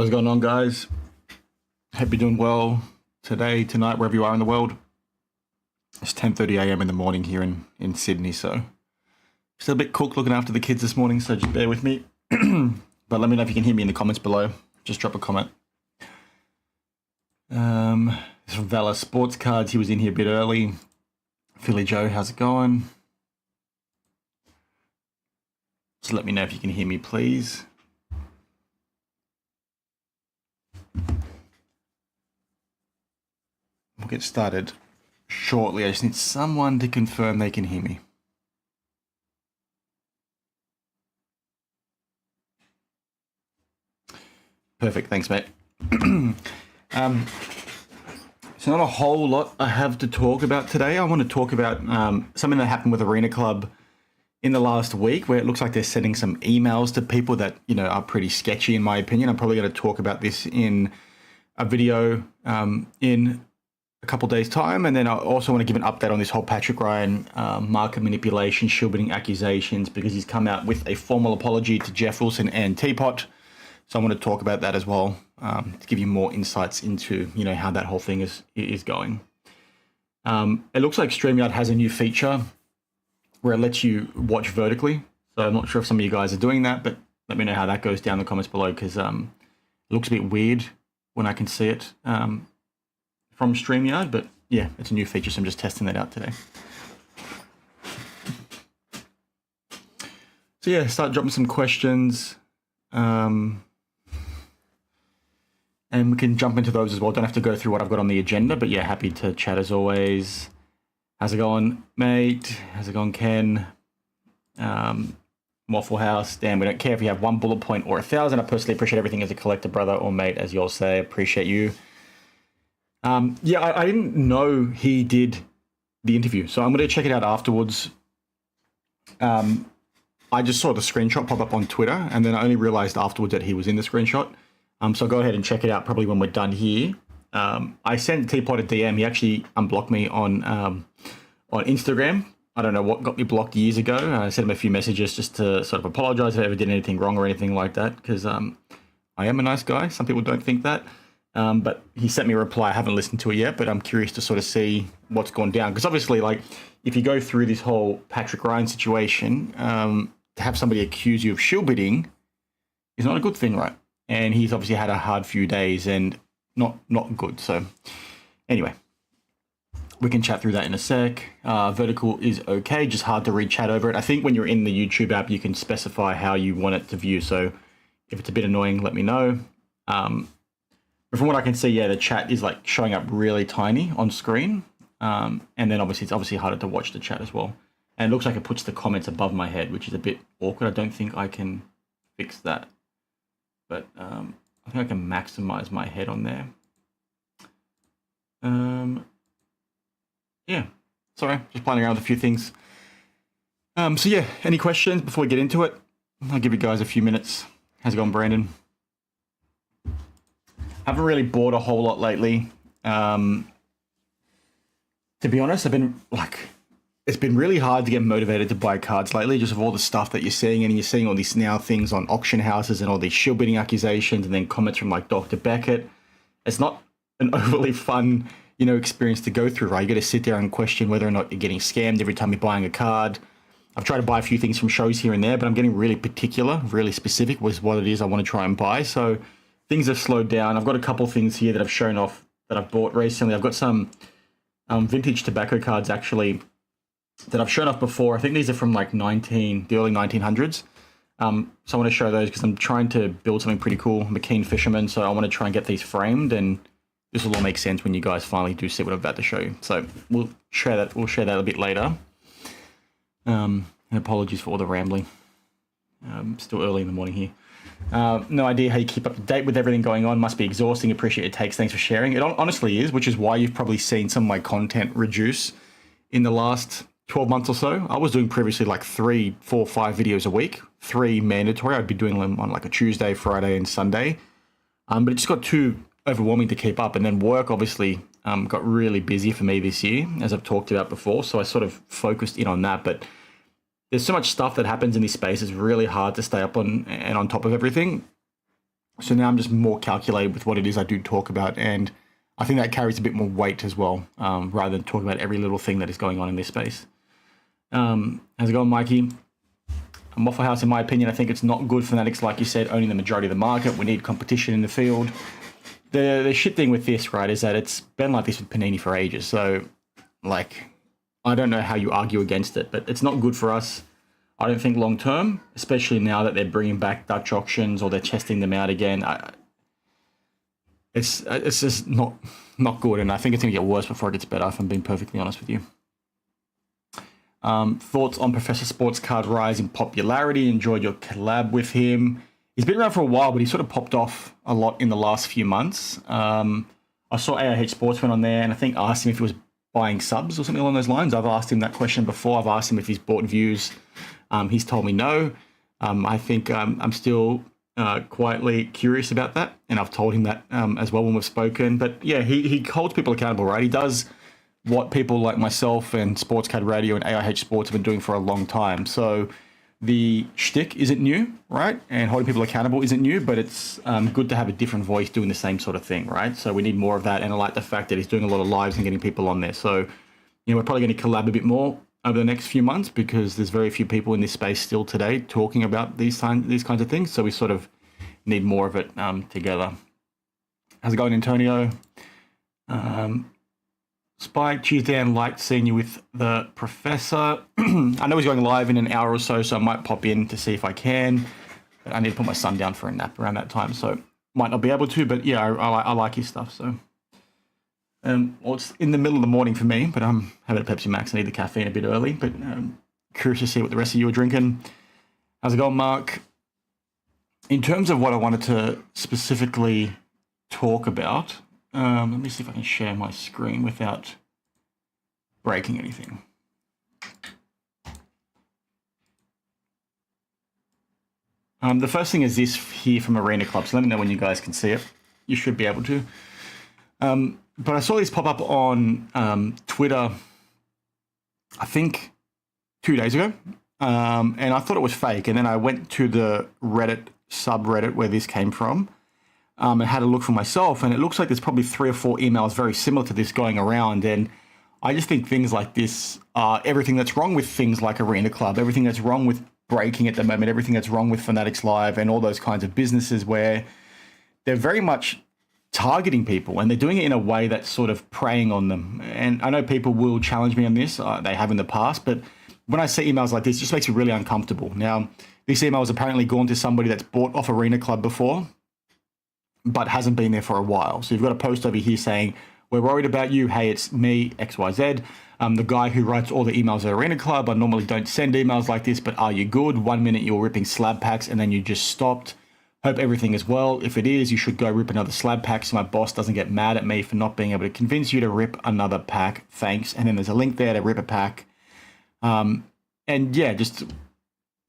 What's going on, guys? Hope you're doing well today, tonight, wherever you are in the world. It's 10:30 a.m. in the morning here in Sydney, so still a bit cooked looking after the kids this morning, so just bear with me. But let me know if you can hear me in the comments below. Just drop a comment. It's from Valor Sports Cards. He was in here a bit early. Philly Joe, how's it going? Just let me know if you can hear me, please. We'll get started shortly. I just need someone to confirm they can hear me. Perfect, thanks, mate. So not a whole lot I have to talk about today. I want to talk about something that happened with Arena Club in the last week, where it looks like they're sending some emails to people that, you know, are pretty sketchy in my opinion. I'm probably going to talk about this in a video in a couple days time, and then I also want to give an update on this whole Patrick Ryan market manipulation, shielding accusations, because he's come out with a formal apology to Jeff Wilson and Teapot. So I want to talk about that as well, to give you more insights into, you know, how that whole thing is going. It looks like StreamYard has a new feature where it lets you watch vertically. So I'm not sure if some of you guys are doing that, but let me know how that goes down in the comments below, because it looks a bit weird when I can see it from StreamYard, but yeah, it's a new feature, so I'm just testing that out today. So yeah, start dropping some questions, and we can jump into those as well. Don't have to go through what I've got on the agenda, but yeah, happy to chat as always. How's it going, mate? How's it going, Ken? Waffle House, damn, we don't care if you have one bullet point or 1,000. I personally appreciate everything as a collector, brother, or mate, as you all say. Appreciate you. Yeah, I didn't know he did the interview, so I'm going to check it out afterwards. I just saw the screenshot pop up on Twitter, and then I only realized afterwards that he was in the screenshot. So I'll go ahead and check it out probably when we're done here. I sent Teapot a DM. He actually unblocked me on Instagram. I don't know what got me blocked years ago. I sent him a few messages just to sort of apologize if I ever did anything wrong or anything like that, because I am a nice guy. Some people don't think that. But he sent me a reply. I haven't listened to it yet, but I'm curious to sort of see what's gone down. Because obviously, like, if you go through this whole Patrick Ryan situation, to have somebody accuse you of shill bidding is not a good thing, right? And he's obviously had a hard few days and not good. So anyway, we can chat through that in a sec. Vertical is okay, just hard to read chat over it. I think when you're in the YouTube app, you can specify how you want it to view. So if it's a bit annoying, let me know. But from what I can see, yeah, the chat is like showing up really tiny on screen. And then obviously, it's obviously harder to watch the chat as well. And it looks like it puts the comments above my head, which is a bit awkward. I don't think I can fix that. But I think I can maximize my head on there. Yeah, sorry, just playing around with a few things. So yeah, any questions before we get into it? I'll give you guys a few minutes. How's it going, Brandon? Haven't really bought a whole lot lately. To be honest, it's been really hard to get motivated to buy cards lately, just of all the stuff that you're seeing, and you're seeing all these now things on auction houses and all these shill bidding accusations, and then comments from like Dr. Beckett. It's not an overly fun, you know, experience to go through, right? You got to sit there and question whether or not you're getting scammed every time you're buying a card. I've tried to buy a few things from shows here and there, but I'm getting really particular, really specific with what it is I want to try and buy. So things have slowed down. I've got a couple things here that I've shown off that I've bought recently. I've got some vintage tobacco cards actually that I've shown off before. I think these are from like the early 1900s. So I want to show those because I'm trying to build something pretty cool. I'm a keen fisherman, so I want to try and get these framed, and this will all make sense when you guys finally do see what I'm about to show you. So we'll share that a bit later. And apologies for all the rambling. Still early in the morning here. No idea how you keep up to date with everything going on. Must be exhausting. Appreciate your takes. Thanks for sharing. It honestly is, which is why you've probably seen some of my content reduce in the last 12 months or so. I was doing previously like 3, 4, 5 videos a week, 3 mandatory. I'd be doing them on like a Tuesday, Friday, and Sunday. But it just got too overwhelming to keep up. And then work obviously got really busy for me this year, as I've talked about before. So I sort of focused in on that. But there's so much stuff that happens in this space. It's really hard to stay up on and on top of everything. So now I'm just more calculated with what it is I do talk about. And I think that carries a bit more weight as well, rather than talking about every little thing that is going on in this space. How's it going, Mikey? Waffle House, in my opinion, I think it's not good for Fanatics, like you said, owning the majority of the market. We need competition in the field. The shit thing with this, right, is that it's been like this with Panini for ages. So, like, I don't know how you argue against it, but it's not good for us. I don't think long term, especially now that they're bringing back Dutch auctions or they're testing them out again. It's just not good, and I think it's going to get worse before it gets better, if I'm being perfectly honest with you. Thoughts on Professor Sports Card rise in popularity? Enjoyed your collab with him. He's been around for a while, but he sort of popped off a lot in the last few months. I saw AIH Sportsman on there, and I think asked him if he was buying subs or something along those lines. I've asked him that question before. I've asked him if he's bought views. He's told me no. I think I'm still quietly curious about that, and I've told him that as well when we've spoken. But yeah, he holds people accountable, right? He does what people like myself and Sportscard Radio and AIH Sports have been doing for a long time. So the shtick isn't new, right? And holding people accountable isn't new, but it's good to have a different voice doing the same sort of thing, right? So we need more of that, and I like the fact that he's doing a lot of lives and getting people on there. So, you know, we're probably going to collab a bit more over the next few months because there's very few people in this space still today talking about these kinds of things. So we sort of need more of it together. How's it going, Antonio? Spike, Tuesday, and liked seeing you with the professor. I know he's going live in an hour or so, so I might pop in to see if I can. But I need to put my son down for a nap around that time, so might not be able to. But yeah, I like his stuff. So, well, it's in the middle of the morning for me, but I'm having a Pepsi Max. I need the caffeine a bit early, but curious to see what the rest of you are drinking. How's it going, Mark? In terms of what I wanted to specifically talk about, let me see if I can share my screen without breaking anything. The first thing is this here from Arena Club. So let me know when you guys can see it. You should be able to. But I saw this pop up on Twitter, I think 2 days ago. And I thought it was fake. And then I went to the Reddit subreddit where this came from. And had a look for myself, and it looks like there's probably 3 or 4 emails very similar to this going around. And I just think things like this are everything that's wrong with things like Arena Club, everything that's wrong with breaking at the moment, everything that's wrong with Fanatics Live and all those kinds of businesses where they're very much targeting people, and they're doing it in a way that's sort of preying on them. And I know people will challenge me on this, they have in the past, but when I see emails like this, it just makes me really uncomfortable. Now, this email has apparently gone to somebody that's bought off Arena Club before, but hasn't been there for a while. So you've got a post over here saying, we're worried about you. Hey, it's me, XYZ. The guy who writes all the emails at Arena Club. I normally don't send emails like this, but are you good? 1 minute you're ripping slab packs and then you just stopped. Hope everything is well. If it is, you should go rip another slab pack so my boss doesn't get mad at me for not being able to convince you to rip another pack. Thanks. And then there's a link there to rip a pack. And yeah, just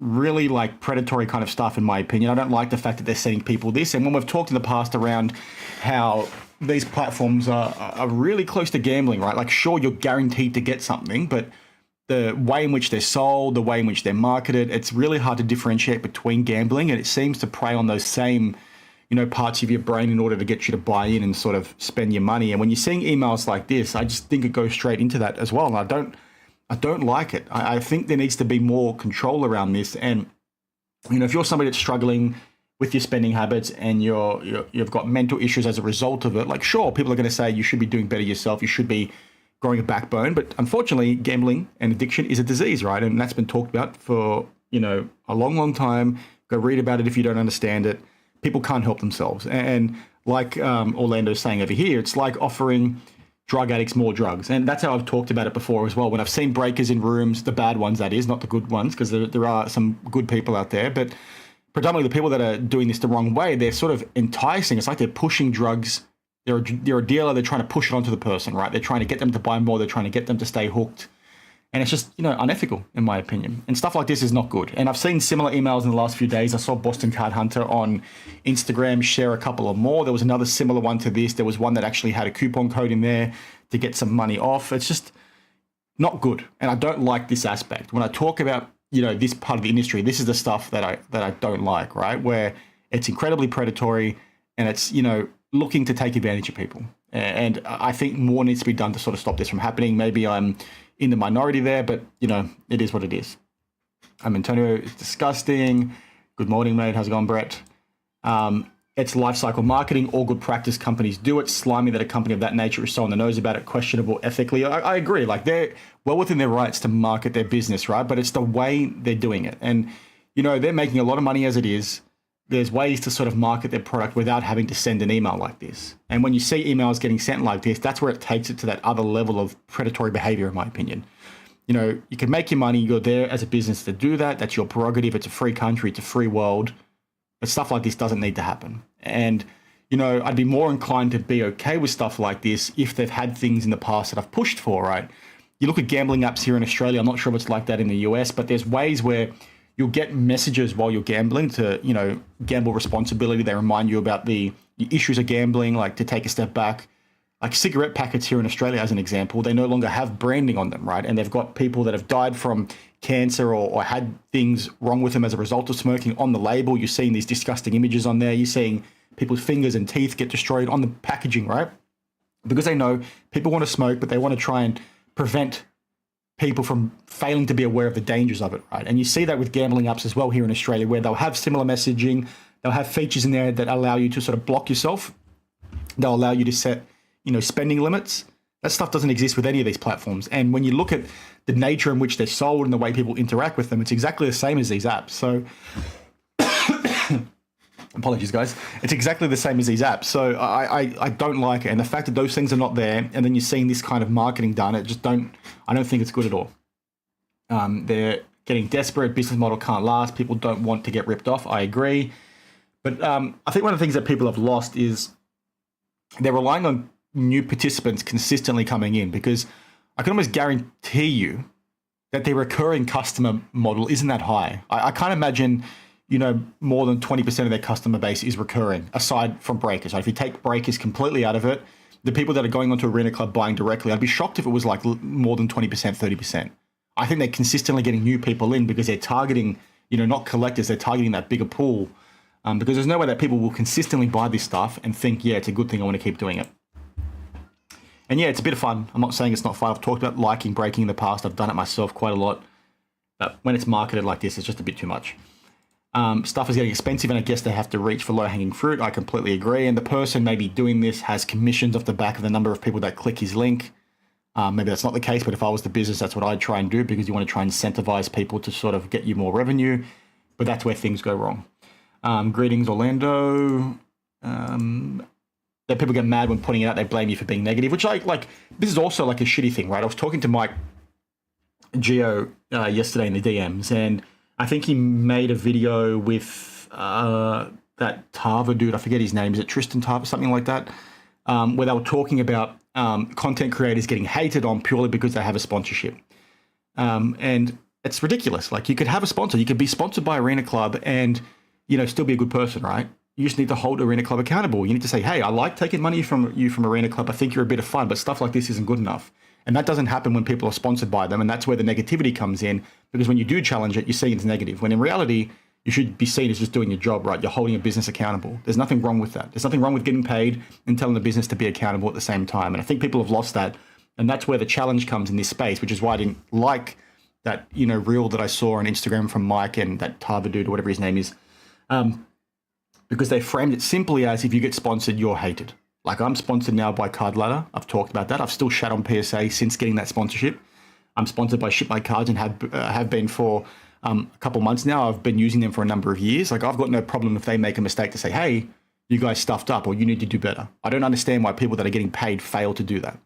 really like predatory kind of stuff in my opinion. I don't like the fact that they're sending people this. And when we've talked in the past around how these platforms are really close to gambling, right? Like sure, you're guaranteed to get something, but the way in which they're sold, the way in which they're marketed, it's really hard to differentiate between gambling. And it seems to prey on those same, you know, parts of your brain in order to get you to buy in and sort of spend your money. And when you're seeing emails like this, I just think it goes straight into that as well. And I don't like it. I think there needs to be more control around this. And, you know, if you're somebody that's struggling with your spending habits and you've got mental issues as a result of it, like, sure, people are going to say you should be doing better yourself. You should be growing a backbone. But unfortunately, gambling and addiction is a disease, right? And that's been talked about for, you know, a long, long time. Go read about it if you don't understand it. People can't help themselves. And like Orlando's saying over here, it's like offering drug addicts more drugs. And that's how I've talked about it before as well. When I've seen breakers in rooms, the bad ones, that is, not the good ones, because there are some good people out there, but predominantly the people that are doing this the wrong way, they're sort of enticing. It's like they're pushing drugs. They're a dealer. They're trying to push it onto the person, right? They're trying to get them to buy more. They're trying to get them to stay hooked. And it's just, you know, unethical, in my opinion. And stuff like this is not good. And I've seen similar emails in the last few days. I saw Boston Card Hunter on Instagram share a couple of more. There was another similar one to this. There was one that actually had a coupon code in there to get some money off. It's just not good. And I don't like this aspect. When I talk about, you know, this part of the industry, this is the stuff that I don't like, right? Where it's incredibly predatory. and it's, looking to take advantage of people. And I think more needs to be done to sort of stop this from happening. Maybe I'm in the minority there, but, it is what it is. Antonio, it's disgusting. Good morning, mate. How's it going, Brett? It's life cycle marketing. All good practice companies do it. Slimy that a company of that nature is so on the nose about it, questionable ethically. I agree. Like, they're well within their rights to market their business, right? But it's the way they're doing it. And, they're making a lot of money as it is. There's ways to sort of market their product without having to send an email like this. And when you see emails getting sent like this, that's where it takes it to that other level of predatory behavior, in my opinion. You can make your money. You're there as a business to do that. That's your prerogative. It's a free country. It's a free world. But stuff like this doesn't need to happen. And, I'd be more inclined to be okay with stuff like this if they've had things in the past that I've pushed for, right? You look at gambling apps here in Australia. I'm not sure if it's like that in the US, but there's ways where you'll get messages while you're gambling to, gamble responsibly. They remind you about the issues of gambling, like to take a step back. Like cigarette packets here in Australia, as an example, they no longer have branding on them, right? And they've got people that have died from cancer or had things wrong with them as a result of smoking on the label. You're seeing these disgusting images on there. You're seeing people's fingers and teeth get destroyed on the packaging, right? Because they know people want to smoke, but they want to try and prevent people from failing to be aware of the dangers of it, right? And you see that with gambling apps as well here in Australia, where they'll have similar messaging. They'll have features in there that allow you to sort of block yourself. They'll allow you to set, spending limits. That stuff doesn't exist with any of these platforms. And when you look at the nature in which they're sold and the way people interact with them, it's exactly the same as these apps. So apologies, guys. It's exactly the same as these apps. So I don't like it. And the fact that those things are not there, and then you're seeing this kind of marketing done, I don't think it's good at all. They're getting desperate. Business model can't last. People don't want to get ripped off. I agree. But I think one of the things that people have lost is they're relying on new participants consistently coming in, because I can almost guarantee you that their recurring customer model isn't that high. I can't imagine, more than 20% of their customer base is recurring, aside from breakers. So if you take breakers completely out of it, the people that are going onto Arena Club buying directly, I'd be shocked if it was like more than 20%, 30%. I think they're consistently getting new people in because they're targeting, not collectors, they're targeting that bigger pool. Because there's no way that people will consistently buy this stuff and think, yeah, it's a good thing, I want to keep doing it. And yeah, it's a bit of fun. I'm not saying it's not fun. I've talked about liking breaking in the past. I've done it myself quite a lot. But when it's marketed like this, it's just a bit too much. Stuff is getting expensive, and I guess they have to reach for low-hanging fruit. I completely agree. And the person maybe doing this has commissions off the back of the number of people that click his link. Maybe that's not the case, but if I was the business, that's what I'd try and do, because you want to try and incentivize people to sort of get you more revenue. But that's where things go wrong. Greetings, Orlando. That people get mad when putting it out, they blame you for being negative, which this is also like a shitty thing, right? I was talking to Mike Geo yesterday in the DMs, and I think he made a video with that Tarver dude. I forget his name. Is it Tristan Tarver, something like that? Where they were talking about content creators getting hated on purely because they have a sponsorship. And it's ridiculous. Like, you could have a sponsor. You could be sponsored by Arena Club and, still be a good person, right? You just need to hold Arena Club accountable. You need to say, hey, I like taking money from you from Arena Club. I think you're a bit of fun, but stuff like this isn't good enough. And that doesn't happen when people are sponsored by them. And that's where the negativity comes in, because when you do challenge it, you're seeing it's negative. When in reality, you should be seen as just doing your job, right? You're holding a business accountable. There's nothing wrong with that. There's nothing wrong with getting paid and telling the business to be accountable at the same time. And I think people have lost that. And that's where the challenge comes in this space, which is why I didn't like that, reel that I saw on Instagram from Mike and that Tarver dude, or whatever his name is. Because they framed it simply as, if you get sponsored, you're hated. Like, I'm sponsored now by Card Ladder. I've talked about that. I've still shat on PSA since getting that sponsorship. I'm sponsored by Ship My Cards and have been for a couple months now. I've been using them for a number of years. Like, I've got no problem if they make a mistake to say, hey, you guys stuffed up, or you need to do better. I don't understand why people that are getting paid fail to do that.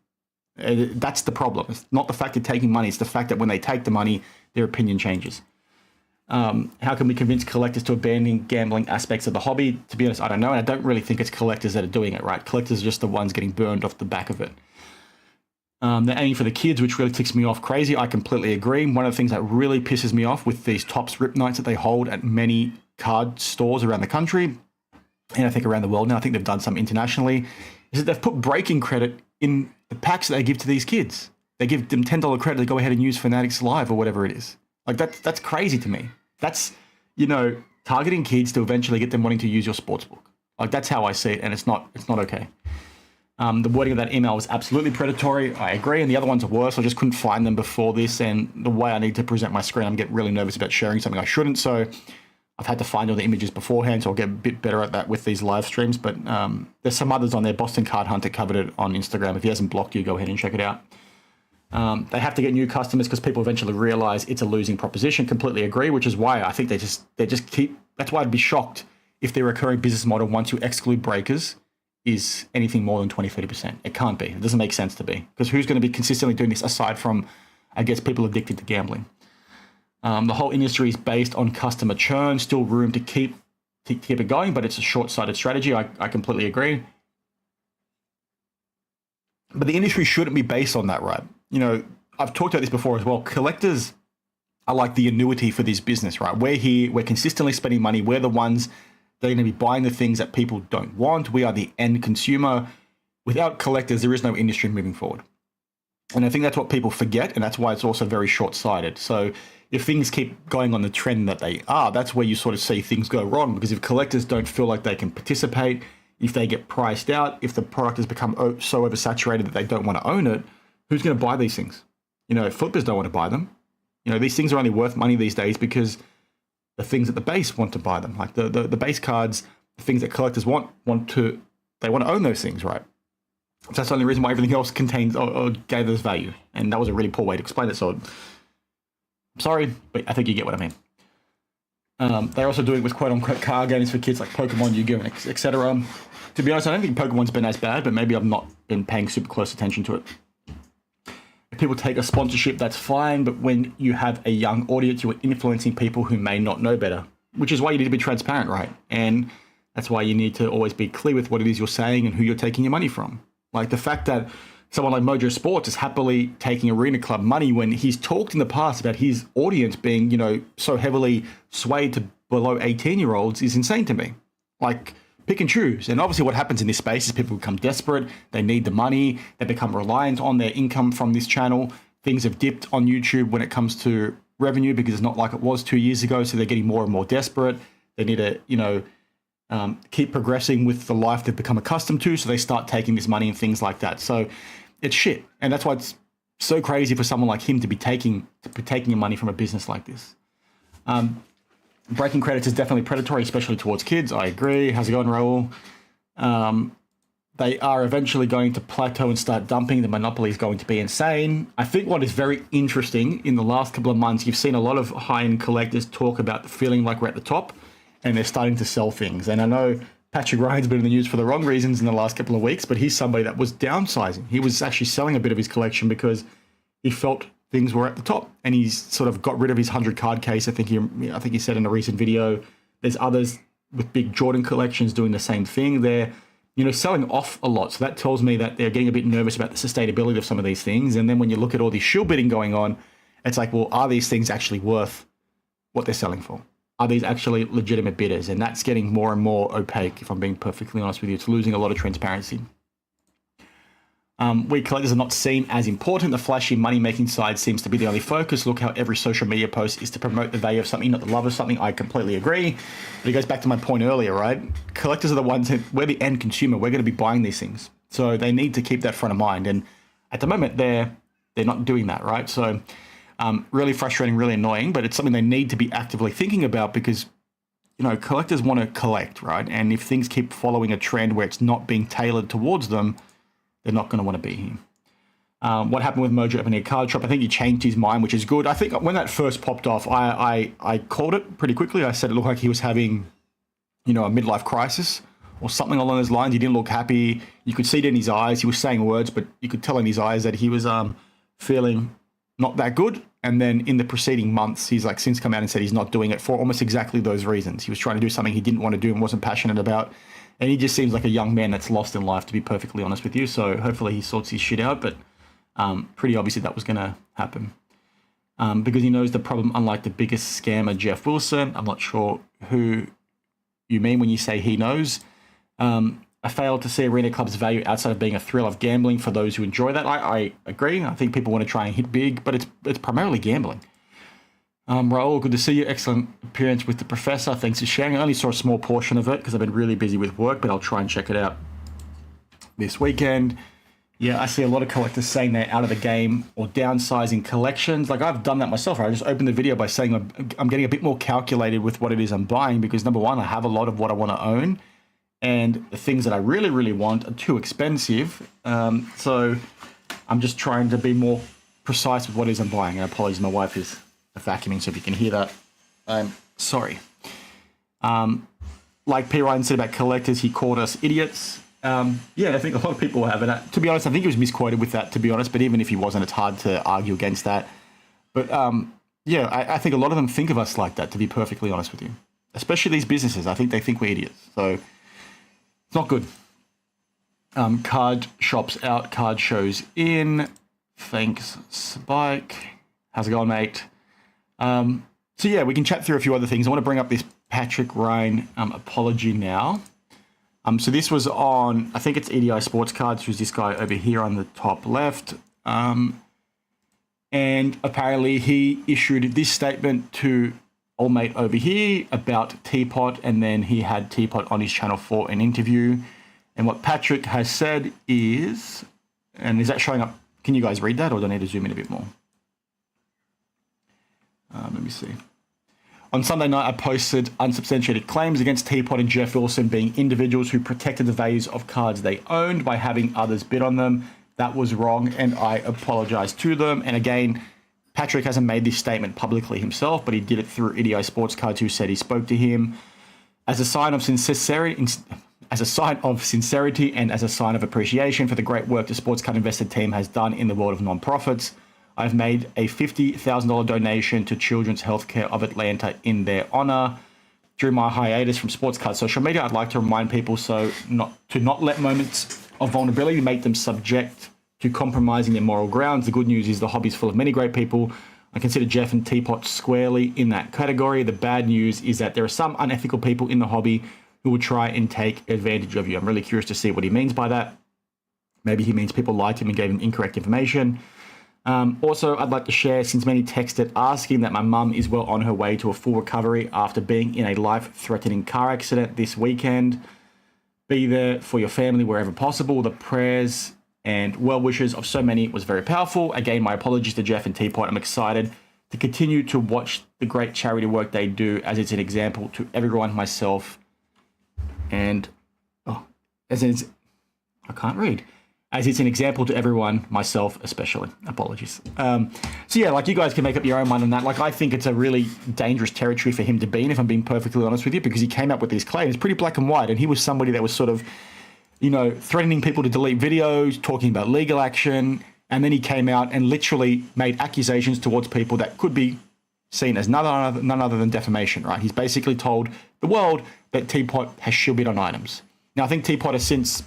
That's the problem. It's not the fact of taking money. It's the fact that when they take the money, their opinion changes. How can we convince collectors to abandon gambling aspects of the hobby? To be honest, I don't know. And I don't really think it's collectors that are doing it, right? Collectors are just the ones getting burned off the back of it. They're aiming for the kids, which really ticks me off crazy. I completely agree. One of the things that really pisses me off with these Topps Rip Nights that they hold at many card stores around the country, and I think around the world now, I think they've done some internationally, is that they've put breaking credit in the packs that they give to these kids. They give them $10 credit to go ahead and use Fanatics Live or whatever it is. Like, that's crazy to me. That's, targeting kids to eventually get them wanting to use your sportsbook. Like, that's how I see it, and it's not okay. The wording of that email was absolutely predatory. I agree. And the other ones are worse. I just couldn't find them before this. And the way I need to present my screen, I'm getting really nervous about sharing something I shouldn't. So I've had to find all the images beforehand. So I'll get a bit better at that with these live streams. But there's some others on there. Boston Card Hunter covered it on Instagram. If he hasn't blocked you, go ahead and check it out. They have to get new customers because people eventually realize it's a losing proposition. Completely agree, which is why I think they just keep. That's why I'd be shocked if their recurring business model, once you exclude breakers, is anything more than 20-30%. It can't be. It doesn't make sense to be, because who's going to be consistently doing this aside from, I guess, people addicted to gambling? The whole industry is based on customer churn. Still room to keep it going, but it's a short-sighted strategy. I completely agree. But the industry shouldn't be based on that, right? You know, I've talked about this before as well. Collectors are like the annuity for this business, right? We're here. We're consistently spending money. We're the ones they're going to be buying the things that people don't want. We are the end consumer. Without collectors, there is no industry moving forward. And I think that's what people forget, and that's why it's also very short-sighted. So if things keep going on the trend that they are, that's where you sort of see things go wrong, because if collectors don't feel like they can participate, if they get priced out, if the product has become so oversaturated that they don't want to own it, who's going to buy these things? You know, flippers don't want to buy them. You know, these things are only worth money these days because the things at the base want to buy them, like the base cards, the things that collectors want to own those things, right? So that's the only reason why everything else contains or gathers value. And that was a really poor way to explain it. So I'm sorry, but I think you get what I mean. They're also doing it with quote-unquote card games for kids like Pokemon, Yu-Gi-Oh, etc. To be honest, I don't think Pokemon's been as bad, but maybe I've not been paying super close attention to it. If people take a sponsorship, that's fine, but when you have a young audience, you are influencing people who may not know better, which is why you need to be transparent, right? And that's why you need to always be clear with what it is you're saying and who you're taking your money from. Like the fact that someone like Mojo Sports is happily taking Arena Club money when he's talked in the past about his audience being, you know, so heavily swayed to below 18-year-olds is insane to me. Like, pick and choose. And obviously what happens in this space is people become desperate. They need the money. They become reliant on their income from this channel. Things have dipped on YouTube when it comes to revenue because it's not like it was 2 years ago. So they're getting more and more desperate. They need to, you know, keep progressing with the life they've become accustomed to. So they start taking this money and things like that. So it's shit. And that's why it's so crazy for someone like him to be taking your money from a business like this. Breaking credits is definitely predatory, especially towards kids. I agree. How's it going, Raul? They are eventually going to plateau and start dumping. The monopoly is going to be insane. I think what is very interesting in the last couple of months, you've seen a lot of high-end collectors talk about the feeling like we're at the top and they're starting to sell things. And I know Patrick Ryan's been in the news for the wrong reasons in the last couple of weeks, but he's somebody that was downsizing. He was actually selling a bit of his collection because he felt things were at the top, and he's sort of got rid of his 100 card case. I think he said in a recent video. There's others with big Jordan collections doing the same thing. They're, you know, selling off a lot. So that tells me that they're getting a bit nervous about the sustainability of some of these things. And then when you look at all this shill bidding going on, it's like, well, are these things actually worth what they're selling for? Are these actually legitimate bidders? And that's getting more and more opaque, if I'm being perfectly honest with you. It's losing a lot of transparency. We collectors are not seen as important. The flashy money-making side seems to be the only focus. Look how every social media post is to promote the value of something, not the love of something. I completely agree. But it goes back to my point earlier, right? Collectors are the ones who, we're the end consumer. We're going to be buying these things. So they need to keep that front of mind. And at the moment, they're not doing that, right? So really frustrating, really annoying, but it's something they need to be actively thinking about because, you know, collectors want to collect, right? And if things keep following a trend where it's not being tailored towards them, they're not going to want to be here. What happened with Mojo opening a card shop? I think he changed his mind, which is good. I think when that first popped off, I called it pretty quickly. I said it looked like he was having, you know, a midlife crisis or something along those lines. He didn't look happy. You could see it in his eyes. He was saying words, but you could tell in his eyes that he was feeling not that good. And then in the preceding months, he's like since come out and said he's not doing it for almost exactly those reasons. He was trying to do something he didn't want to do and wasn't passionate about. And he just seems like a young man that's lost in life, to be perfectly honest with you. So hopefully he sorts his shit out. But pretty obviously that was going to happen. Because he knows the problem, unlike the biggest scammer, Jeff Wilson. I'm not sure who you mean when you say he knows. I failed to see Arena Club's value outside of being a thrill of gambling for those who enjoy that. I agree. I think people want to try and hit big, but it's primarily gambling. Raul, good to see you. Excellent appearance with the professor. Thanks for sharing. I only saw a small portion of it because I've been really busy with work, but I'll try and check it out this weekend. Yeah, I see a lot of collectors saying they're out of the game or downsizing collections. Like, I've done that myself. Right? I just opened the video by saying I'm getting a bit more calculated with what it is I'm buying because, number one, I have a lot of what I want to own, and the things that I really, really want are too expensive. So I'm just trying to be more precise with what it is I'm buying. And apologies, my wife is vacuuming, so if you can hear that, I'm sorry. Like P. Ryan said about collectors, he called us idiots. Yeah, I think a lot of people have. And to be honest, I think he was misquoted with that, to be honest. But even if he wasn't, it's hard to argue against that. But yeah, I think a lot of them think of us like that, to be perfectly honest with you. Especially these businesses. I think they think we're idiots. So it's not good. Card shops out, card shows in. Thanks, Spike. How's it going, mate? So yeah, we can chat through a few other things. I want to bring up this Patrick Ryan apology now. So this was on, I think it's EDI Sports Cards, who's this guy over here on the top left. And apparently he issued this statement to old mate over here about Teapot, and then he had Teapot on his channel for an interview. And what Patrick has said is, and is that showing up? Can you guys read that, or do I need to zoom in a bit more? Let me see. On Sunday night, I posted unsubstantiated claims against Teapot and Jeff Wilson being individuals who protected the values of cards they owned by having others bid on them. That was wrong, and I apologize to them. And again, Patrick hasn't made this statement publicly himself, but he did it through EDI Sports Cards, who said he spoke to him as a sign of sincerity, and as a sign of appreciation for the great work the Sports Card Invested team has done in the world of non-profits. I've made a $50,000 donation to Children's Healthcare of Atlanta in their honor. During my hiatus from Sports Card social media, I'd like to remind people to not let moments of vulnerability make them subject to compromising their moral grounds. The good news is the hobby's full of many great people. I consider Jeff and Teapot squarely in that category. The bad news is that there are some unethical people in the hobby who will try and take advantage of you. I'm really curious to see what he means by that. Maybe he means people lied to him and gave him incorrect information. Also, I'd like to share, since many texted asking, that my mum is well on her way to a full recovery after being in a life-threatening car accident this weekend. Be there for your family wherever possible. The prayers and well wishes of so many was very powerful. Again, my apologies to Jeff and Teapot. I'm excited to continue to watch the great charity work they do, as it's an example to everyone, myself, and as it's an example to everyone, myself especially. Apologies. So yeah, like, you guys can make up your own mind on that. Like, I think it's a really dangerous territory for him to be in, if I'm being perfectly honest with you, because he came up with these claims pretty black and white, and he was somebody that was sort of, threatening people to delete videos, talking about legal action, and then he came out and literally made accusations towards people that could be seen as none other than defamation, right? He's basically told the world that Teapot has shielded on items. Now, I think Teapot has since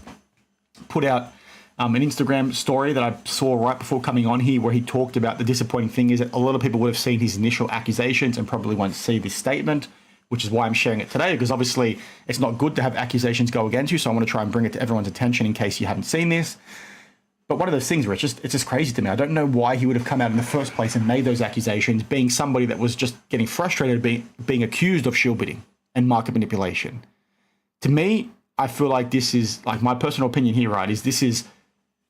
put out an Instagram story that I saw right before coming on here, where he talked about the disappointing thing is that a lot of people would have seen his initial accusations and probably won't see this statement, which is why I'm sharing it today, because obviously it's not good to have accusations go against you. So I want to try and bring it to everyone's attention in case you haven't seen this. But one of those things where it's just crazy to me. I don't know why he would have come out in the first place and made those accusations, being somebody that was just getting frustrated, being accused of shield bidding and market manipulation. To me, I feel like this is, like, my personal opinion here, right, is this is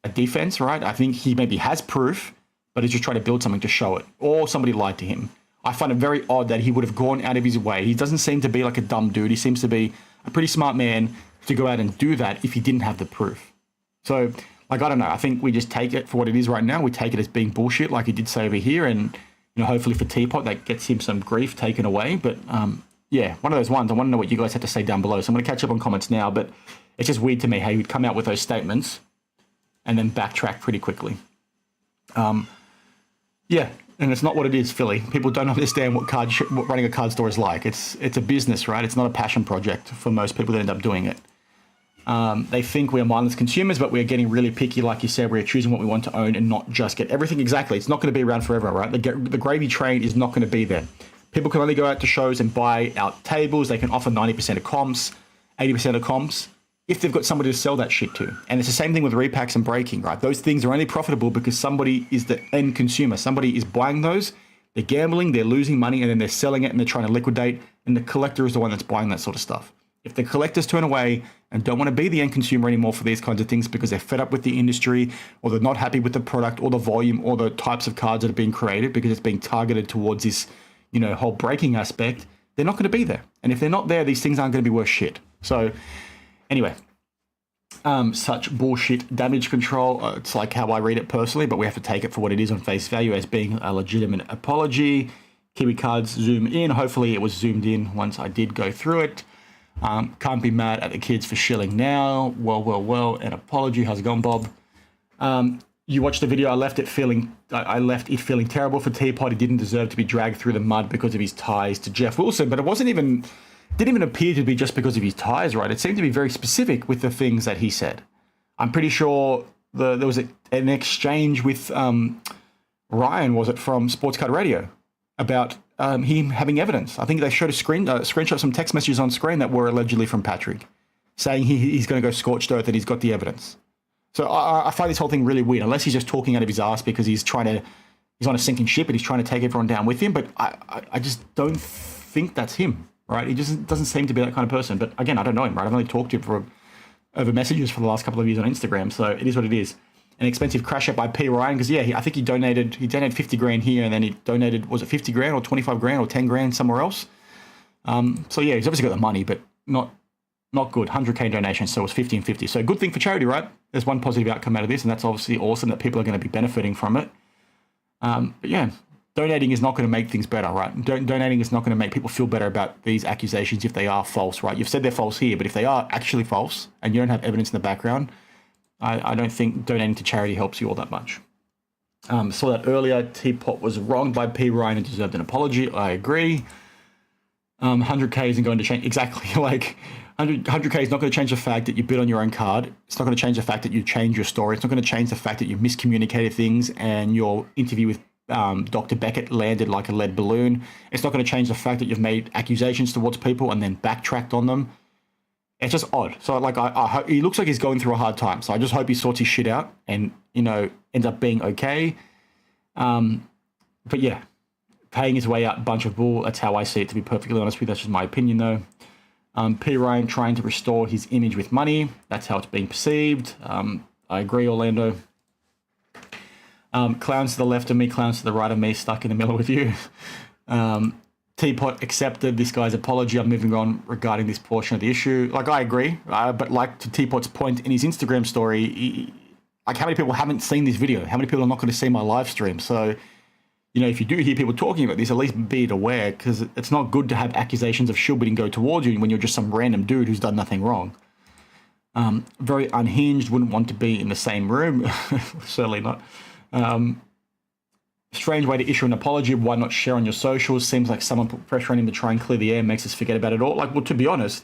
a defense, right? I think he maybe has proof, but he's just trying to build something to show it, or somebody lied to him. I find it very odd that he would have gone out of his way. He doesn't seem to be like a dumb dude. He seems to be a pretty smart man to go out and do that if he didn't have the proof. So, like, I don't know. I think we just take it for what it is right now. We take it as being bullshit, like he did say over here, and hopefully for Teapot that gets him some grief taken away. But yeah, one of those ones. I want to know what you guys have to say down below. So I'm going to catch up on comments now, but it's just weird to me how he would come out with those statements and then backtrack pretty quickly. Yeah, and it's not what it is, Philly. People don't understand what running a card store is like. It's a business, right? It's not a passion project for most people that end up doing it. They think we are mindless consumers, but we're getting really picky. Like you said, we're choosing what we want to own and not just get everything. Exactly. It's not going to be around forever, right? The gravy train is not going to be there. People can only go out to shows and buy out tables. They can offer 90% of comps, 80% of comps, if they've got somebody to sell that shit to. And it's the same thing with repacks and breaking, right? Those things are only profitable because somebody is the end consumer. Somebody is buying those They're gambling, they're losing money, and then they're selling it and they're trying to liquidate. And the collector is the one that's buying that sort of stuff. If the collectors turn away and don't want to be the end consumer anymore for these kinds of things because they're fed up with the industry, or they're not happy with the product or the volume or the types of cards that are being created because it's being targeted towards this, whole breaking aspect, they're not going to be there. And if they're not there, these things aren't going to be worth shit. So anyway, such bullshit damage control. It's like how I read it personally, but we have to take it for what it is on face value as being a legitimate apology. Kiwi cards zoom in. Hopefully it was zoomed in once I did go through it. Can't be mad at the kids for shilling now. Well, an apology. How's it going, Bob? You watched the video. I left it feeling terrible for Teapot. He didn't deserve to be dragged through the mud because of his ties to Jeff Wilson, but it didn't even appear to be just because of his ties, right? It seemed to be very specific with the things that he said. I'm pretty sure there was an exchange with Ryan, was it, from Sports Card Radio, about him having evidence. I think they showed a screenshot of some text messages on screen that were allegedly from Patrick, saying he's going to go scorched earth and he's got the evidence. So I find this whole thing really weird, unless he's just talking out of his ass because he's on a sinking ship and he's trying to take everyone down with him. But I just don't think that's him, right? He just doesn't seem to be that kind of person. But again, I don't know him, right? I've only talked to him over messages for the last couple of years on Instagram, so it is what it is. An expensive crash out by P. Ryan, because I think he donated 50 grand here, and then he donated, was it 50 grand or 25 grand or 10 grand somewhere else? So yeah, he's obviously got the money, but not good. 100K donation, so it was 50 and 50. So good thing for charity, right? There's one positive outcome out of this, and that's obviously awesome that people are going to be benefiting from it. But yeah, donating is not going to make things better, right? Donating is not going to make people feel better about these accusations if they are false, right? You've said they're false here, but if they are actually false and you don't have evidence in the background, I don't think donating to charity helps you all that much. Saw that earlier. Teapot was wronged by P. Ryan and deserved an apology. I agree. 100K isn't going to change. Exactly. Like 100K is not going to change the fact that you bid on your own card. It's not going to change the fact that you change your story. It's not going to change the fact that you miscommunicated things and your interview with Dr. Beckett landed like a lead balloon. It's not going to change the fact that you've made accusations towards people and then backtracked on them. It's just odd. So like, I hope, he looks like he's going through a hard time. So I just hope he sorts his shit out and, ends up being okay. But yeah, paying his way out, bunch of bull. That's how I see it, to be perfectly honest with you. That's just my opinion though. P. Ryan trying to restore his image with money. That's how it's being perceived. I agree, Orlando. Clowns to the left of me, clowns to the right of me, stuck in the middle with you. Teapot accepted this guy's apology. I'm moving on regarding this portion of the issue. Like, I agree, but like to Teapot's point in his Instagram story, like how many people haven't seen this video? How many people are not going to see my live stream? So, if you do hear people talking about this, at least be aware, because it's not good to have accusations of shilbidding go towards you when you're just some random dude who's done nothing wrong. Very unhinged, wouldn't want to be in the same room. Certainly not. Strange way to issue an apology. Why not share on your socials? Seems like someone put pressure on him to try and clear the air, makes us forget about it all. Like, well, to be honest,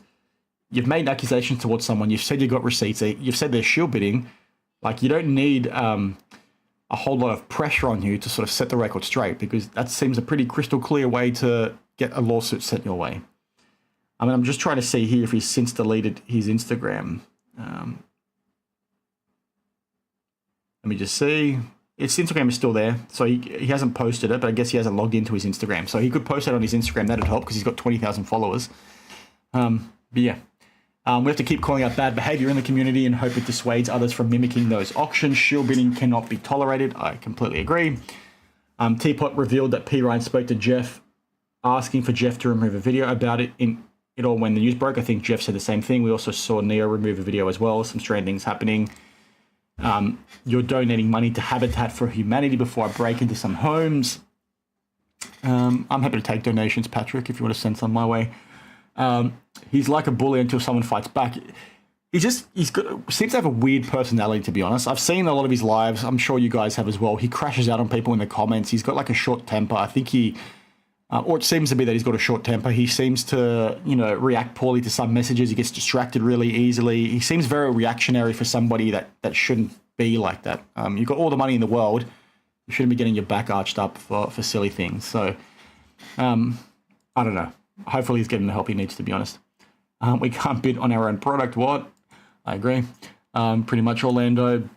you've made accusations towards someone. You've said you got receipts. You've said they're shield bidding. Like, you don't need a whole lot of pressure on you to sort of set the record straight, because that seems a pretty crystal clear way to get a lawsuit sent your way. I mean, I'm just trying to see here if he's since deleted his Instagram. Let me just see. His Instagram is still there, so he hasn't posted it, but I guess he hasn't logged into his Instagram. So he could post it on his Instagram. That'd help because he's got 20,000 followers. But yeah, we have to keep calling out bad behavior in the community and hope it dissuades others from mimicking those auctions. Shield bidding cannot be tolerated. I completely agree. Teapot revealed that P. Ryan spoke to Jeff, asking for Jeff to remove a video about it all when the news broke. I think Jeff said the same thing. We also saw Neo remove a video as well. Some strange things happening. You're donating money to Habitat for Humanity before I break into some homes. I'm happy to take donations, Patrick, if you want to send some my way. He's like a bully until someone fights back. Seems to have a weird personality, to be honest. I've seen a lot of his lives. I'm sure you guys have as well. He crashes out on people in the comments. He's got like a short temper. I think or it seems to be that he's got a short temper. He seems to, react poorly to some messages. He gets distracted really easily. He seems very reactionary for somebody that shouldn't be like that. You've got all the money in the world. You shouldn't be getting your back arched up for silly things. So, I don't know. Hopefully he's getting the help he needs, to be honest. We can't bid on our own product. What? I agree. Pretty much, Orlando.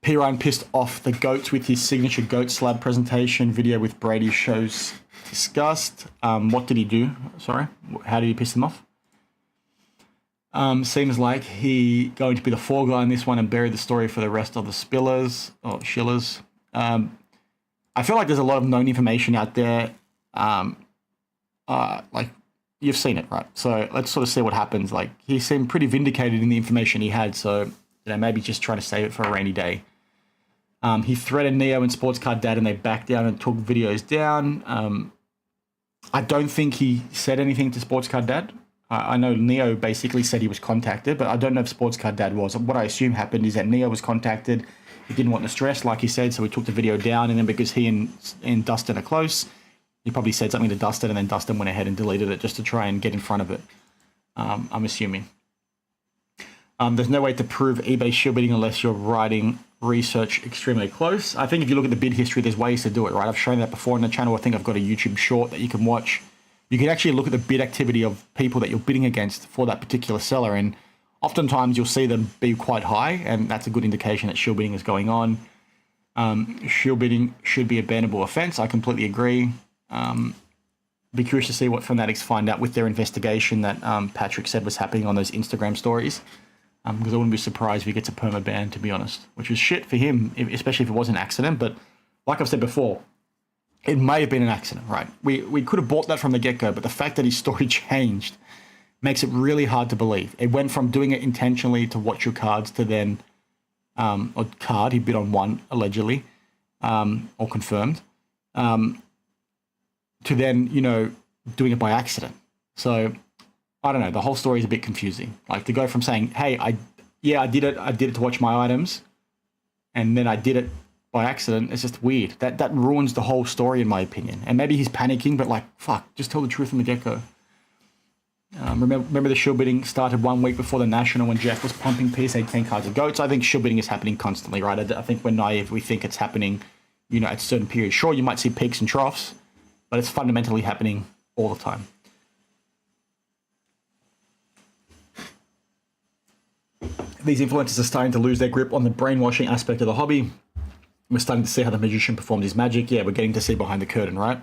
P. Ryan pissed off the GOATs with his signature GOAT slab presentation video with Brady shows discussed. What did he do? Sorry, how did he piss them off? Seems like he going to be the fall guy in this one and bury the story for the rest of the shillers. I feel like there's a lot of known information out there. Like you've seen it, right? So let's sort of see what happens. Like he seemed pretty vindicated in the information he had. So maybe just try to save it for a rainy day. He threatened Neo and Sports Card Dad and they backed down and took videos down. I don't think he said anything to Sports Card Dad. I know Neo basically said he was contacted, but I don't know if Sports Card Dad was. What I assume happened is that Neo was contacted. He didn't want the stress, like he said, so he took the video down. And then because he and Dustin are close, he probably said something to Dustin, and then Dustin went ahead and deleted it just to try and get in front of it. I'm assuming. There's no way to prove eBay shield bidding unless you're writing research extremely close. I think if you look at the bid history, there's ways to do it, right? I've shown that before on the channel. I think I've got a YouTube short that you can watch. You can actually look at the bid activity of people that you're bidding against for that particular seller, and oftentimes you'll see them be quite high, and that's a good indication that shield bidding is going on. Shield bidding should be a bannable offense. I completely agree. Be curious to see what Fanatics find out with their investigation that Patrick said was happening on those Instagram stories. Because I wouldn't be surprised if he gets a perma ban, to be honest, which is shit for him, especially if it was an accident. But like I've said before, it may have been an accident, right? We could have bought that from the get-go, but the fact that his story changed makes it really hard to believe. It went from doing it intentionally to watch your cards to then, or card, he bid on one, allegedly, or confirmed, to then, doing it by accident. So I don't know. The whole story is a bit confusing. Like to go from saying, "Hey, I did it to watch my items," and then I did it by accident. It's just weird. That ruins the whole story, in my opinion. And maybe he's panicking, but like, fuck, just tell the truth from the get-go. Remember the shield bidding started 1 week before the National when Jeff was pumping PSA 10 cards of GOATs. I think shield bidding is happening constantly, right? I think we're naive. We think it's happening, at certain periods. Sure, you might see peaks and troughs, but it's fundamentally happening all the time. These influencers are starting to lose their grip on the brainwashing aspect of the hobby. We're starting to see how the magician performs his magic. Yeah, we're getting to see behind the curtain, right?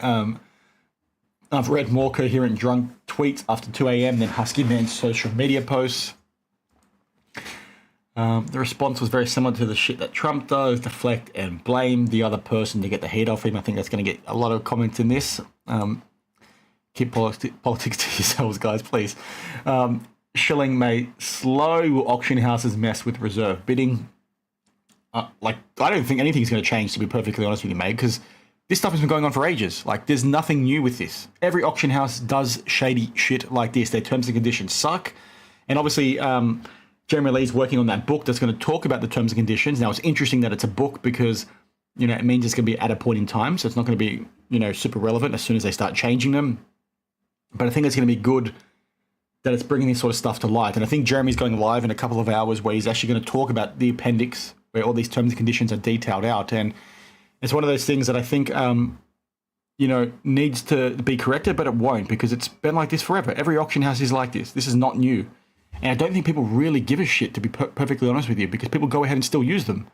I've read more coherent drunk tweets after 2 a.m. than Husky Man's social media posts. The response was very similar to the shit that Trump does, deflect and blame the other person to get the heat off him. I think that's going to get a lot of comments in this. Keep politics to yourselves, guys, please. Shilling may slow auction houses mess with reserve bidding. I don't think anything's going to change, to be perfectly honest with you, mate, because this stuff has been going on for ages. Like, there's nothing new with this. Every auction house does shady shit like this. Their terms and conditions suck. And obviously, Jeremy Lee's working on that book that's going to talk about the terms and conditions. Now, it's interesting that it's a book because, it means it's going to be at a point in time. So it's not going to be, super relevant as soon as they start changing them. But I think it's going to be good that it's bringing this sort of stuff to light. And I think Jeremy's going live in a couple of hours where he's actually going to talk about the appendix where all these terms and conditions are detailed out. And it's one of those things that I think, needs to be corrected, but it won't because it's been like this forever. Every auction house is like this. This is not new. And I don't think people really give a shit, to be perfectly honest with you, because people go ahead and still use them.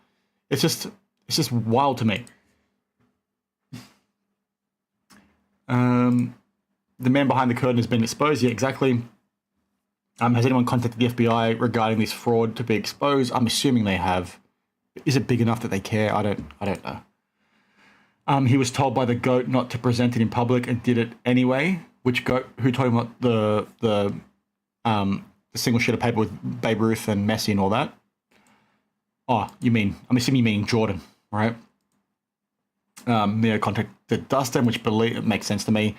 It's just wild to me. The man behind the curtain has been exposed. Yeah, exactly. Has anyone contacted the FBI regarding this fraud to be exposed? I'm assuming they have. Is it big enough that they care? I don't know. He was told by the GOAT not to present it in public and did it anyway. Which GOAT? Who told him about the single sheet of paper with Babe Ruth and Messi and all that? Oh, I'm assuming you mean Jordan, right? Neo contacted Dustin, which makes sense to me.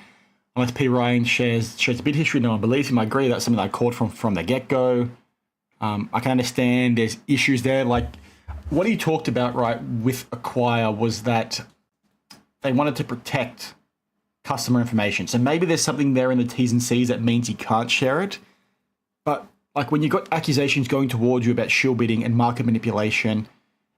Unless P. Ryan shares the bid history, no one believes him. I agree. That's something I called from the get-go. I can understand there's issues there. Like, what he talked about, right, with Acquire was that they wanted to protect customer information. So maybe there's something there in the T's and C's that means you can't share it. But, like, when you've got accusations going towards you about shield bidding and market manipulation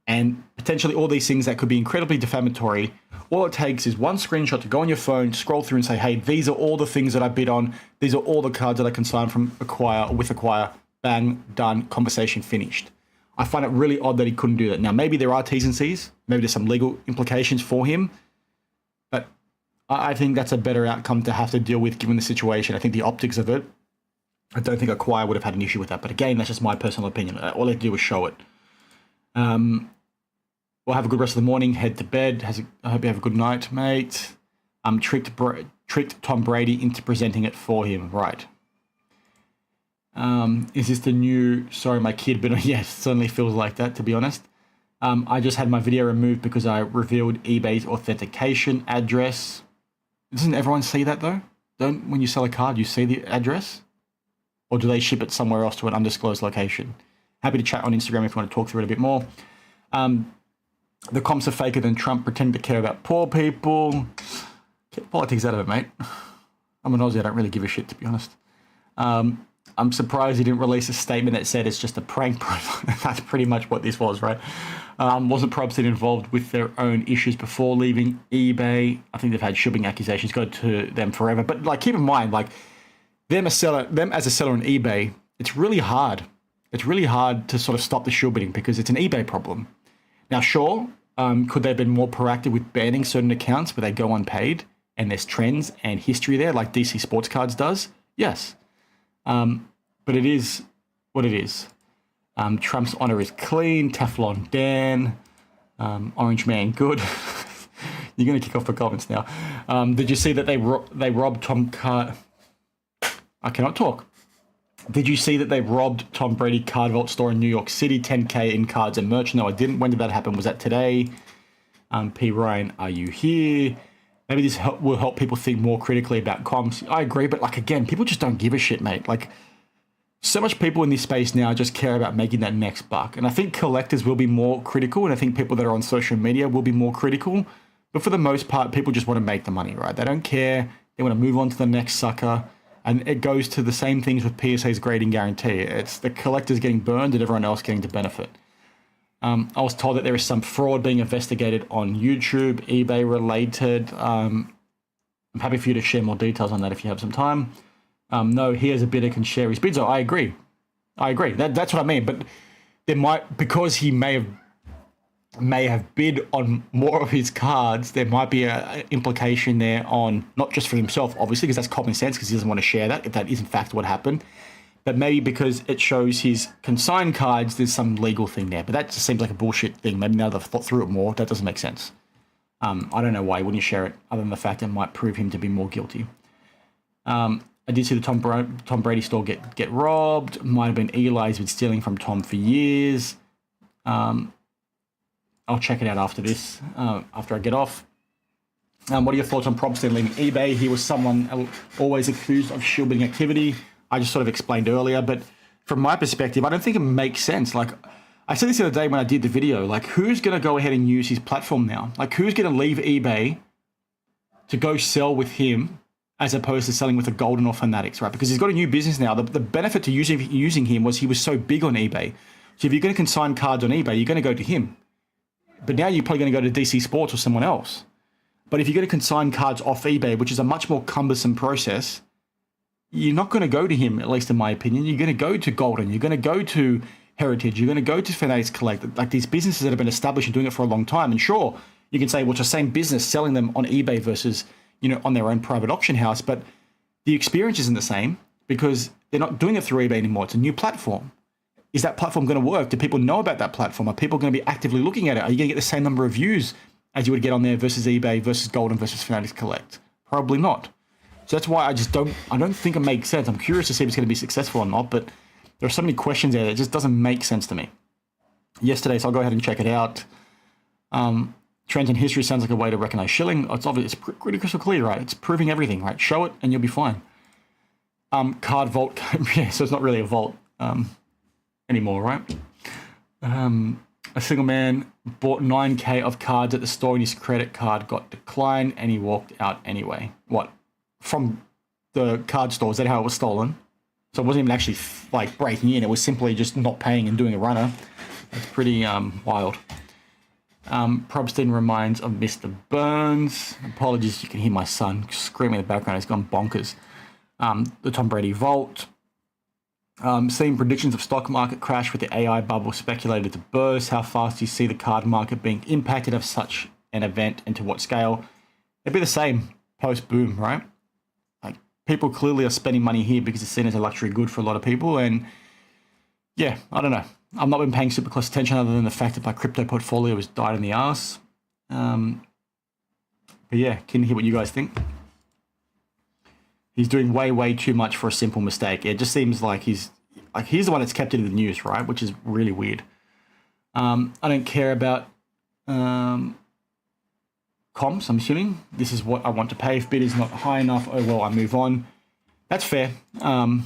and potentially all these things that could be incredibly defamatory, all it takes is one screenshot to go on your phone, scroll through and say, hey, these are all the things that I bid on. These are all the cards that I can sign from Acquire or with Acquire. Bang, done, conversation finished. I find it really odd that he couldn't do that. Now, maybe there are T's and C's. Maybe there's some legal implications for him. But I think that's a better outcome to have to deal with given the situation. I think the optics of it, I don't think Acquire would have had an issue with that. But again, that's just my personal opinion. All they do is show it. We'll have a good rest of the morning. Head to bed. I hope you have a good night, mate. Tricked Tom Brady into presenting it for him. Right. Is this the new, sorry, my kid, but yeah, it certainly feels like that, to be honest. I just had my video removed because I revealed eBay's authentication address. Doesn't everyone see that though? Don't, when you sell a card, you see the address? Or do they ship it somewhere else to an undisclosed location? Happy to chat on Instagram if you want to talk through it a bit more. The comps are faker than Trump pretending to care about poor people. Get politics out of it, mate. I'm an Aussie, I don't really give a shit, to be honest. I'm surprised he didn't release a statement that said it's just a prank. That's pretty much what this was, right? Wasn't Probston involved with their own issues before leaving eBay? I think they've had shipping accusations go to them forever. But like, keep in mind, like them as a seller on eBay, it's really hard. It's really hard to sort of stop the shill bidding because it's an eBay problem. Now, sure, could they have been more proactive with banning certain accounts where they go unpaid and there's trends and history there, like DC Sports Cards does? Yes. But it is what it is. Trump's honor is clean. Teflon Dan. Orange Man good. You're going to kick off the comments now. Did you see that they robbed Tom Card? I cannot talk. Did you see that they robbed Tom Brady Card Vault store in New York City? 10K in cards and merch. No, I didn't. When did that happen? Was that today? P. Ryan, are you here? Maybe this will help people think more critically about comps. I agree, but like again, people just don't give a shit, mate. Like so much people in this space now just care about making that next buck. And I think collectors will be more critical, and I think people that are on social media will be more critical. But for the most part, people just want to make the money, right? They don't care. They want to move on to the next sucker. And it goes to the same things with PSA's grading guarantee. It's the collectors getting burned and everyone else getting to benefit. I was told that there is some fraud being investigated on YouTube, eBay related. I'm happy for you to share more details on that if you have some time. No, he as a bidder can share his bids. Oh, I agree. That's what I mean. But there might, because he may have bid on more of his cards, there might be an implication there on not just for himself, obviously, because that's common sense, because he doesn't want to share that if that is in fact what happened. But maybe because it shows his consigned cards, there's some legal thing there. But that just seems like a bullshit thing. Maybe now that I've thought through it more, that doesn't make sense. I don't know why he wouldn't share it, other than the fact it might prove him to be more guilty. I did see the Tom Brady store get robbed. Might have been Eli's been stealing from Tom for years. I'll check it out after this, after I get off. What are your thoughts on Probston leaving eBay? He was someone always accused of shill bidding activity. I just sort of explained earlier, but from my perspective, I don't think it makes sense. Like, I said this the other day when I did the video, like, who's going to go ahead and use his platform now? Like, who's going to leave eBay to go sell with him as opposed to selling with a Golden or Fanatics, right? Because he's got a new business now. The benefit to using him was he was so big on eBay. So if you're going to consign cards on eBay, you're going to go to him. But now you're probably going to go to DC Sports or someone else. But if you're going to consign cards off eBay, which is a much more cumbersome process, you're not going to go to him, at least in my opinion. You're going to go to Golden. You're going to go to Heritage. You're going to go to Fanatics Collect. Like these businesses that have been established and doing it for a long time. And sure, you can say, well, it's the same business selling them on eBay versus, on their own private auction house. But the experience isn't the same because they're not doing it through eBay anymore. It's a new platform. Is that platform going to work? Do people know about that platform? Are people going to be actively looking at it? Are you going to get the same number of views as you would get on there versus eBay versus Golden versus Fanatics Collect? Probably not. So that's why I don't think it makes sense. I'm curious to see if it's going to be successful or not, but there are so many questions there that it just doesn't make sense to me. Yesterday, so I'll go ahead and check it out. Trends in history sounds like a way to recognize shilling. It's obvious, it's pretty crystal clear, right? It's proving everything, right? Show it and you'll be fine. Card vault, yeah, so it's not really a vault. Anymore, right? A single man bought 9K of cards at the store and his credit card got declined and he walked out anyway. What? From the card store? Is that how it was stolen? So it wasn't even actually like breaking in. It was simply just not paying and doing a runner. That's pretty wild. Probston reminds of Mr. Burns. Apologies, you can hear my son screaming in the background. He's gone bonkers. The Tom Brady vault. Seeing predictions of stock market crash with the AI bubble speculated to burst. How fast do you see the card market being impacted of such an event and to what scale? It'd be the same post-boom, right? Like, people clearly are spending money here because it's seen as a luxury good for a lot of people. And yeah, I don't know. I've not been paying super close attention other than the fact that my crypto portfolio has died in the arse. But yeah, can you hear what you guys think? He's doing way, way too much for a simple mistake. It just seems like he's the one that's kept it in the news, right? Which is really weird. I don't care about comms, I'm assuming. This is what I want to pay. If bid is not high enough, oh well, I move on. That's fair. But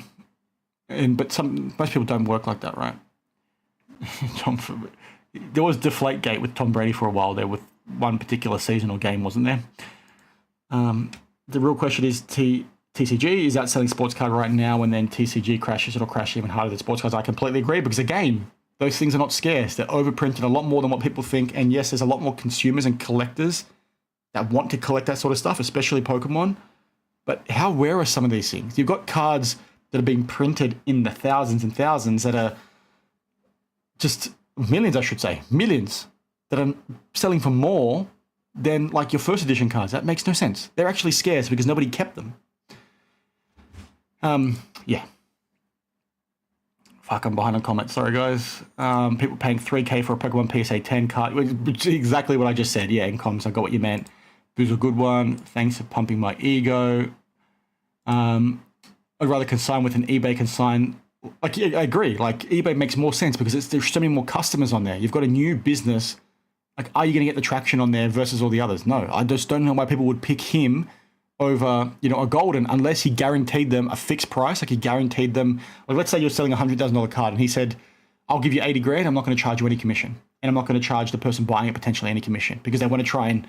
most people don't work like that, right? There was Deflategate with Tom Brady for a while there with one particular seasonal game, wasn't there? The real question is TCG is outselling sports card right now. When then TCG crashes, it'll crash even harder than sports cards. I completely agree because, again, those things are not scarce. They're overprinted a lot more than what people think. And yes, there's a lot more consumers and collectors that want to collect that sort of stuff, especially Pokemon. But how rare are some of these things? You've got cards that are being printed in the thousands and thousands that are just millions, I should say, millions that are selling for more than like your first edition cards. That makes no sense. They're actually scarce because nobody kept them. Yeah. Fuck, I'm behind on comments. Sorry, guys. People paying $3K for a Pokemon PSA 10 card. Which is exactly what I just said. Yeah, in comms, I got what you meant. Boo's a good one. Thanks for pumping my ego. I'd rather consign with an eBay consign. Like, yeah, I agree. Like, eBay makes more sense because there's so many more customers on there. You've got a new business. Like, are you going to get the traction on there versus all the others? No, I just don't know why people would pick him over, a Golden, unless he guaranteed them a fixed price. Like, he guaranteed them, like, let's say you're selling a $100,000 card and he said, I'll give you 80 grand. I'm not going to charge you any commission. And I'm not going to charge the person buying it potentially any commission because they want to try and,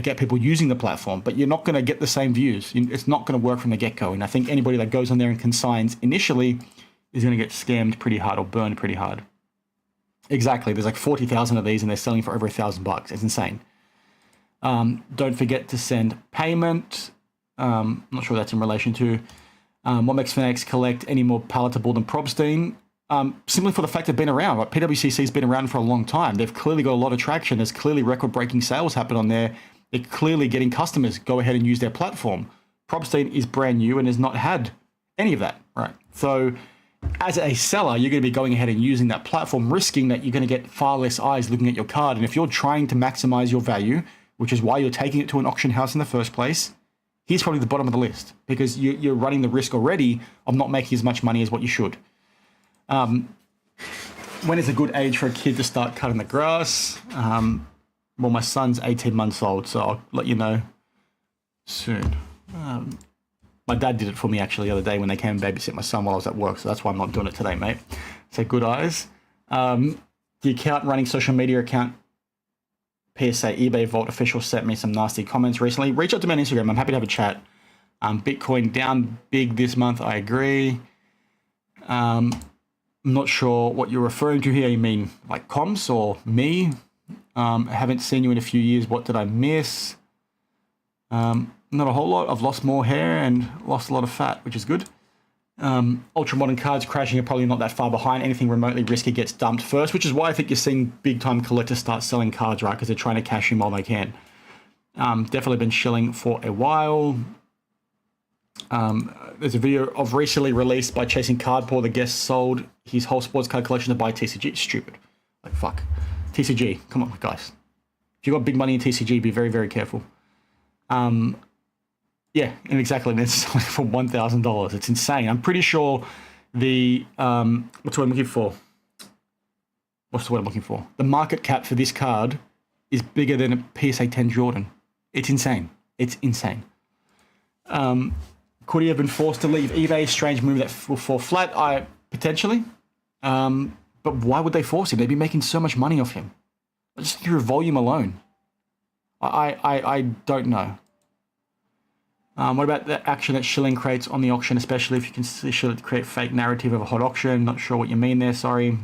get people using the platform, but you're not going to get the same views. It's not going to work from the get-go. And I think anybody that goes on there and consigns initially is going to get scammed pretty hard or burned pretty hard. Exactly. There's like 40,000 of these and they're selling for over $1,000. It's insane. Don't forget to send payment. I'm not sure what that's in relation to. What makes Fanatics collect any more palatable than Probstein? Simply for the fact they've been around. Right? PWCC's been around for a long time. They've clearly got a lot of traction. There's clearly record-breaking sales happen on there. They're clearly getting customers go ahead and use their platform. Probstein is brand new and has not had any of that, right? So as a seller, you're going to be going ahead and using that platform, risking that you're going to get far less eyes looking at your card. And if you're trying to maximize your value, which is why you're taking it to an auction house in the first place, he's probably the bottom of the list because you're running the risk already of not making as much money as what you should. When is a good age for a kid to start cutting the grass? Well, my son's 18 months old, so I'll let you know soon. My dad did it for me actually the other day when they came and babysit my son while I was at work, so that's why I'm not doing it today, mate. So good eyes. The account running social media account, PSA eBay Vault official, sent me some nasty comments recently. Reach out to me on Instagram. I'm happy to have a chat. Bitcoin down big this month. I agree. I'm not sure what you're referring to here. You mean like comms or me? I haven't seen you in a few years. What did I miss? Not a whole lot. I've lost more hair and lost a lot of fat, which is good. Ultra modern cards crashing are probably not that far behind. Anything remotely risky gets dumped first, which is why I think you're seeing big time collectors start selling cards, right? Because they're trying to cash in while they can. Definitely been shilling for a while. There's a video of recently released by Chasing Cardpool. The guest sold his whole sports card collection to buy TCG. Stupid. Like, fuck. TCG. Come on, guys. If you've got big money in TCG, be very, very careful. Yeah, and exactly. It's selling for $1,000. It's insane. I'm pretty sure the what's the word I'm looking for? What's the word I'm looking for? The market cap for this card is bigger than a PSA 10 Jordan. It's insane. It's insane. Could he have been forced to leave eBay? Strange move that will fall flat. Potentially. But why would they force him? They'd be making so much money off him. Just through volume alone. I don't know. What about the action that shilling creates on the auction, especially if you can see it create fake narrative of a hot auction? Not sure what you mean there, sorry.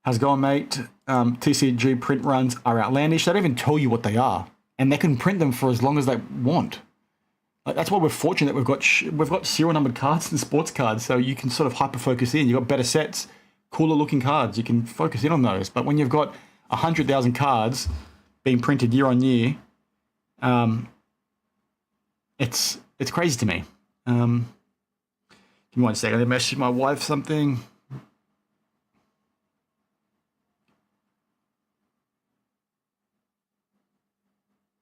How's it going, mate? TCG print runs are outlandish. They don't even tell you what they are. And they can print them for as long as they want. Like, that's why we're fortunate that we've got serial numbered cards and sports cards, so you can sort of hyper focus in. You've got better sets, cooler looking cards. You can focus in on those. But when you've got 100,000 cards being printed year on year, it's crazy to me. Give me 1 second. I messaged my wife something.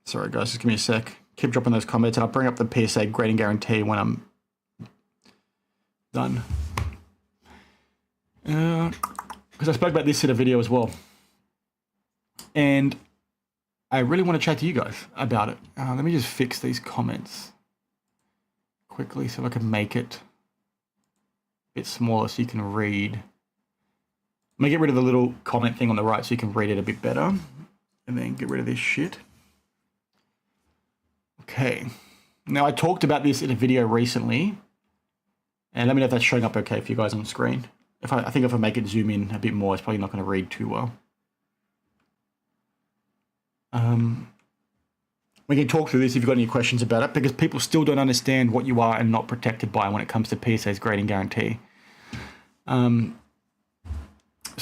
Sorry, guys, just give me a sec. Keep dropping those comments, and I'll bring up the PSA grading guarantee when I'm done. Because I spoke about this in a video as well. And I really want to chat to you guys about it. Let me just fix these comments quickly so I can make it a bit smaller so you can read. I'm going to get rid of the little comment thing on the right so you can read it a bit better. And then get rid of this shit. Okay. Now, I talked about this in a video recently. And let me know if that's showing up okay for you guys on the screen. I think if I make it zoom in a bit more, it's probably not going to read too well. We can talk through this if you've got any questions about it, because people still don't understand what you are and not protected by when it comes to PSA's grading guarantee. So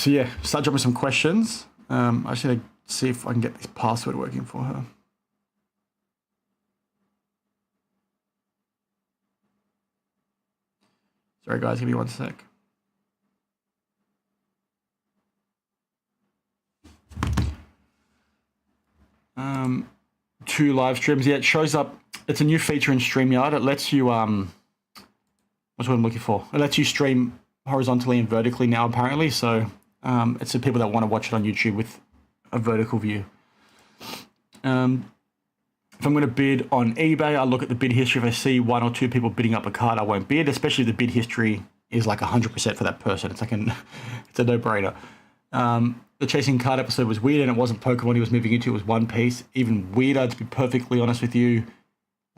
yeah, start dropping some questions. I just need to see if I can get this password working for her. Sorry guys, give me 1 sec. Two live streams. Yeah, it shows up. It's a new feature in StreamYard. It lets you what's what I'm looking for. It lets you stream horizontally and vertically now, apparently. So it's for people that want to watch it on YouTube with a vertical view. If I'm going to bid on eBay, I look at the bid history. If I see 1 or 2 people bidding up a card, I won't bid, especially if the bid history is like 100% for that person. It's like it's a no-brainer. The chasing card episode was weird, and it wasn't Pokemon he was moving into, it was One Piece. Even weirder, to be perfectly honest with you.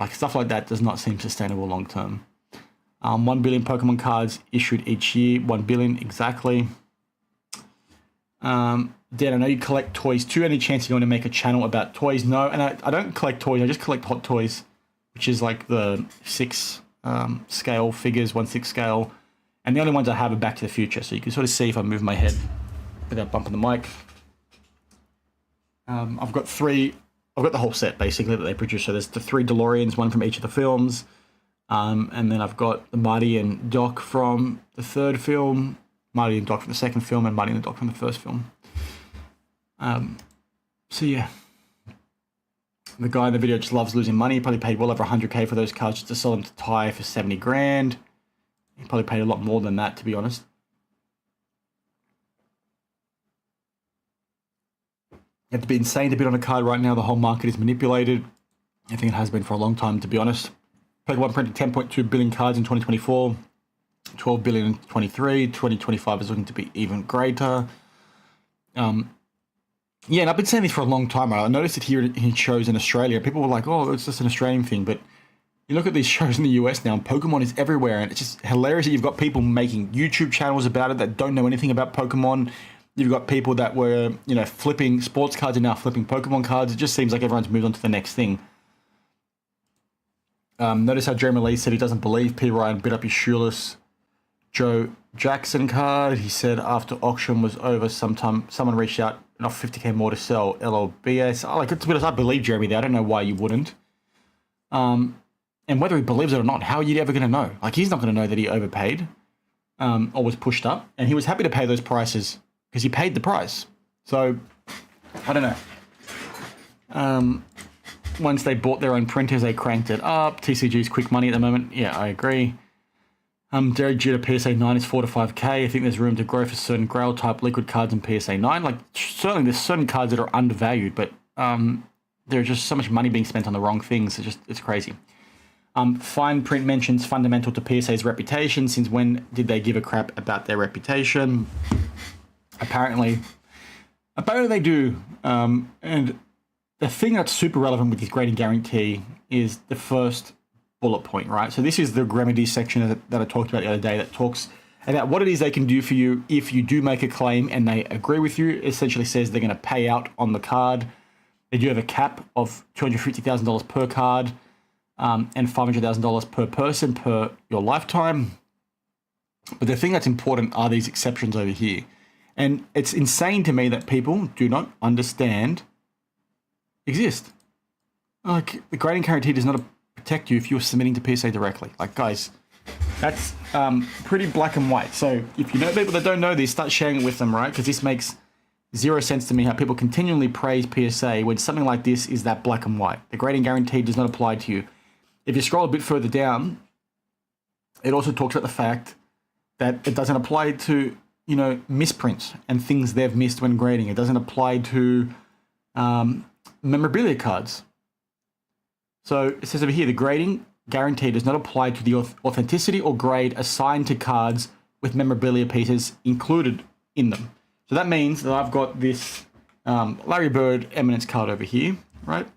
Like, stuff like that does not seem sustainable long term. 1 billion Pokemon cards issued each year. 1 billion, exactly. Dan, I know you collect toys too. Any chance you want to make a channel about toys? No, and I don't collect toys. I just collect Hot Toys, which is like the 6 scale figures, 1/6 scale. And the only ones I have are Back to the Future. So you can sort of see if I move my head without bumping the mic. I've got the whole set basically that they produce. So there's the 3 DeLoreans, 1 from each of the films. And then I've got the Marty and Doc from the 3rd film, Marty and Doc from the 2nd film, and Marty and the Doc from the 1st film. So yeah, the guy in the video just loves losing money. He probably paid well over 100K for those cards just to sell them to Ty for 70 grand. He probably paid a lot more than that, to be honest. You have to be insane to bid on a card right now. The whole market is manipulated. I think it has been for a long time, to be honest. Pokemon printed 10.2 billion cards in 2024, 12 billion in 2023. 2025 is looking to be even greater. Yeah, and I've been saying this for a long time. I noticed it here in shows in Australia. People were like, oh, it's just an Australian thing. But you look at these shows in the US now, and Pokemon is everywhere. And it's just hilarious that you've got people making YouTube channels about it that don't know anything about Pokemon. You've got people that were, flipping sports cards and now flipping Pokemon cards. It just seems like everyone's moved on to the next thing. Notice how Jeremy Lee said he doesn't believe P. Ryan bid up his shoeless Joe Jackson card. He said after auction was over, someone reached out and offered 50K more to sell LOBS. To be honest, I believe Jeremy there. I don't know why you wouldn't. And whether he believes it or not, how are you ever going to know? Like, he's not going to know that he overpaid or was pushed up. And he was happy to pay those prices because he paid the price. So, I don't know. Once they bought their own printers, they cranked it up. TCG's quick money at the moment. Yeah, I agree. Derek Jeter PSA 9 is 4 to 5K. I think there's room to grow for certain Grail type liquid cards in PSA 9. Like, certainly there's certain cards that are undervalued, but there's just so much money being spent on the wrong things. It's crazy. Fine print mentions fundamental to PSA's reputation. Since when did they give a crap about their reputation? Apparently they do. And the thing that's super relevant with this grading guarantee is the first bullet point, right? So this is the remedies section that I talked about the other day that talks about what it is they can do for you if you do make a claim and they agree with you. It essentially says they're going to pay out on the card. They do have a cap of $250,000 per card. and $500,000 per person per your lifetime. But the thing that's important are these exceptions over here. And it's insane to me that people do not understand exist. Like, the grading guarantee does not protect you if you're submitting to PSA directly. Like, guys, that's pretty black and white. So if you know people that don't know this, start sharing it with them, right? Because this makes zero sense to me how people continually praise PSA when something like this is that black and white. The grading guarantee does not apply to you. If you scroll a bit further down, it also talks about the fact that it doesn't apply to, misprints and things they've missed when grading. It doesn't apply to memorabilia cards. So it says over here, the grading guarantee does not apply to the authenticity or grade assigned to cards with memorabilia pieces included in them. So that means that I've got this Larry Bird Eminence card over here, right?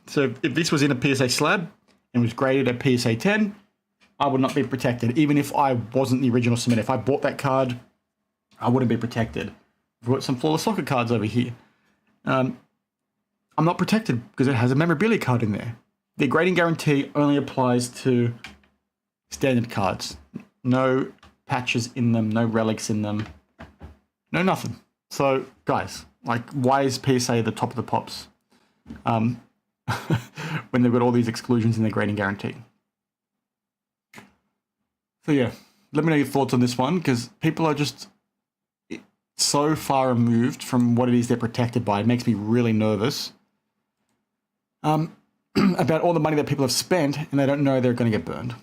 So if this was in a PSA slab and was graded at PSA 10, I would not be protected, even if I wasn't the original submitter. If I bought that card, I wouldn't be protected. I've got some Flawless Soccer cards over here. I'm not protected because it has a memorabilia card in there. The grading guarantee only applies to standard cards. No patches in them, no relics in them, no nothing. So, guys, like, why is PSA the top of the pops when they've got all these exclusions in their grading guarantee? So yeah, let me know your thoughts on this one, because people are just so far removed from what it is they're protected by. It makes me really nervous about all the money that people have spent and they don't know they're going to get burned.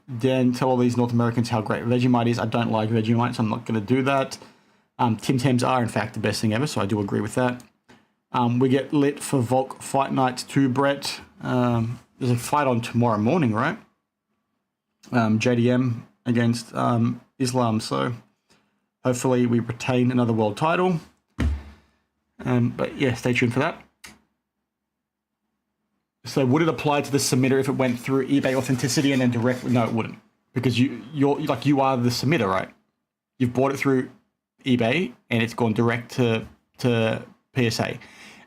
Then tell all these North Americans how great Vegemite is. I don't like Vegemite, so I'm not going to do that. Tim Tams are, in fact, the best thing ever, so I do agree with that. We get lit for Volk Fight Nights 2, Brett. There's a fight on tomorrow morning, right? JDM against Islam, so hopefully we retain another world title. But yeah, stay tuned for that. So would it apply to the submitter if it went through eBay Authenticity and then directly? No, it wouldn't, because you are the submitter, right? You've bought it through eBay and it's gone direct to PSA,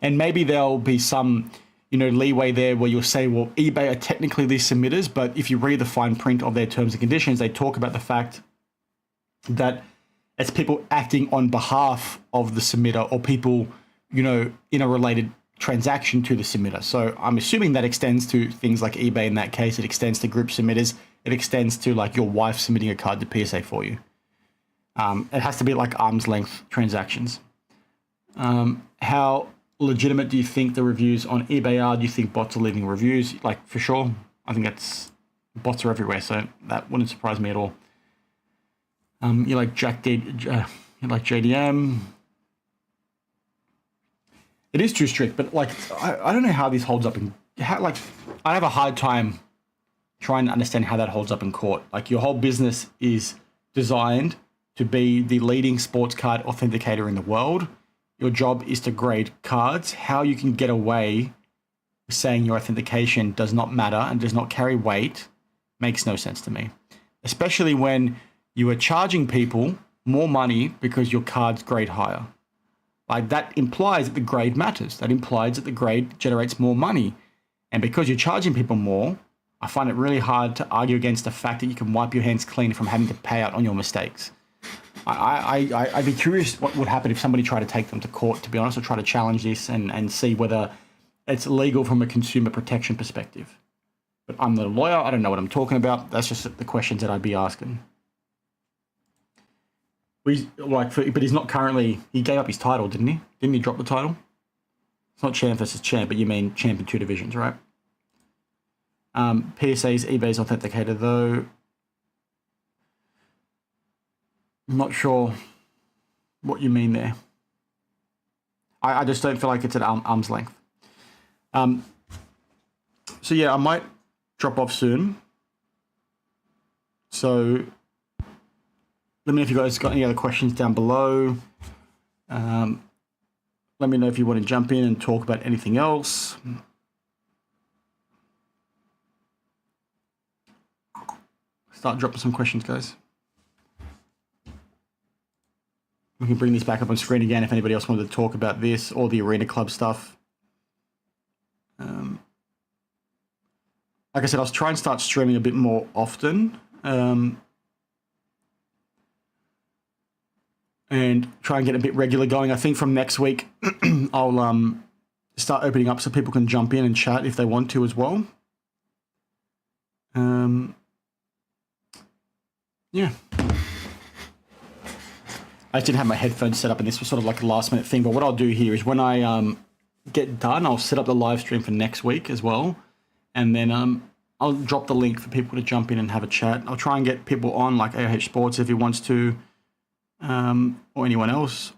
and maybe there'll be some leeway there where you'll say, well, eBay are technically these submitters, but if you read the fine print of their terms and conditions, they talk about the fact that it's people acting on behalf of the submitter or people, in a related transaction to the submitter. So I'm assuming that extends to things like eBay in that case. It extends to group submitters. It extends to like your wife submitting a card to PSA for you. It has to be like arm's length transactions. How legitimate do you think the reviews on eBay are? Do you think bots are leaving reviews? Like, for sure. I think bots are everywhere, so that wouldn't surprise me at all. You like JDM. It is too strict, but like I don't know how this holds up I have a hard time trying to understand how that holds up in court. Like, your whole business is designed to be the leading sports card authenticator in the world. Your job is to grade cards. How you can get away with saying your authentication does not matter and does not carry weight makes no sense to me. Especially when you are charging people more money because your cards grade higher. Like, that implies that the grade matters. That implies that the grade generates more money. And because you're charging people more, I find it really hard to argue against the fact that you can wipe your hands clean from having to pay out on your mistakes. I'd be curious what would happen if somebody tried to take them to court, to be honest, or try to challenge this and see whether it's legal from a consumer protection perspective. But I'm not a lawyer. I don't know what I'm talking about. That's just the questions that I'd be asking. But he's not currently. He gave up his title, didn't he? Didn't he drop the title? It's not champ versus champ, but you mean champ in 2 divisions, right? PSA's eBay's authenticator, though. I'm not sure what you mean there. I just don't feel like it's at arm's length. So yeah, I might drop off soon. So let me know if you guys got any other questions down below. Let me know if you want to jump in and talk about anything else. Start dropping some questions, guys. We can bring this back up on screen again if anybody else wanted to talk about this or the Arena Club stuff. like I said, I'll try and start streaming a bit more often. And try and get a bit regular going. I think from next week, I'll start opening up so people can jump in and chat if they want to as well. Yeah. I didn't have my headphones set up, and this was sort of like a last minute thing. But what I'll do here is when I get done, I'll set up the live stream for next week as well. And then I'll drop the link for people to jump in and have a chat. I'll try and get people on, like AH Sports if he wants to, or anyone else.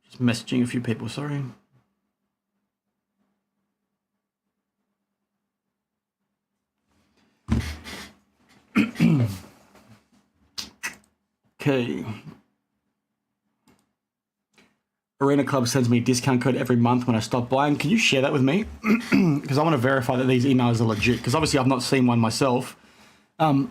Just messaging a few people, sorry. Okay. Arena Club sends me a discount code every month when I stop buying. Can you share that with me? Because I want to verify that these emails are legit. Because obviously I've not seen one myself. But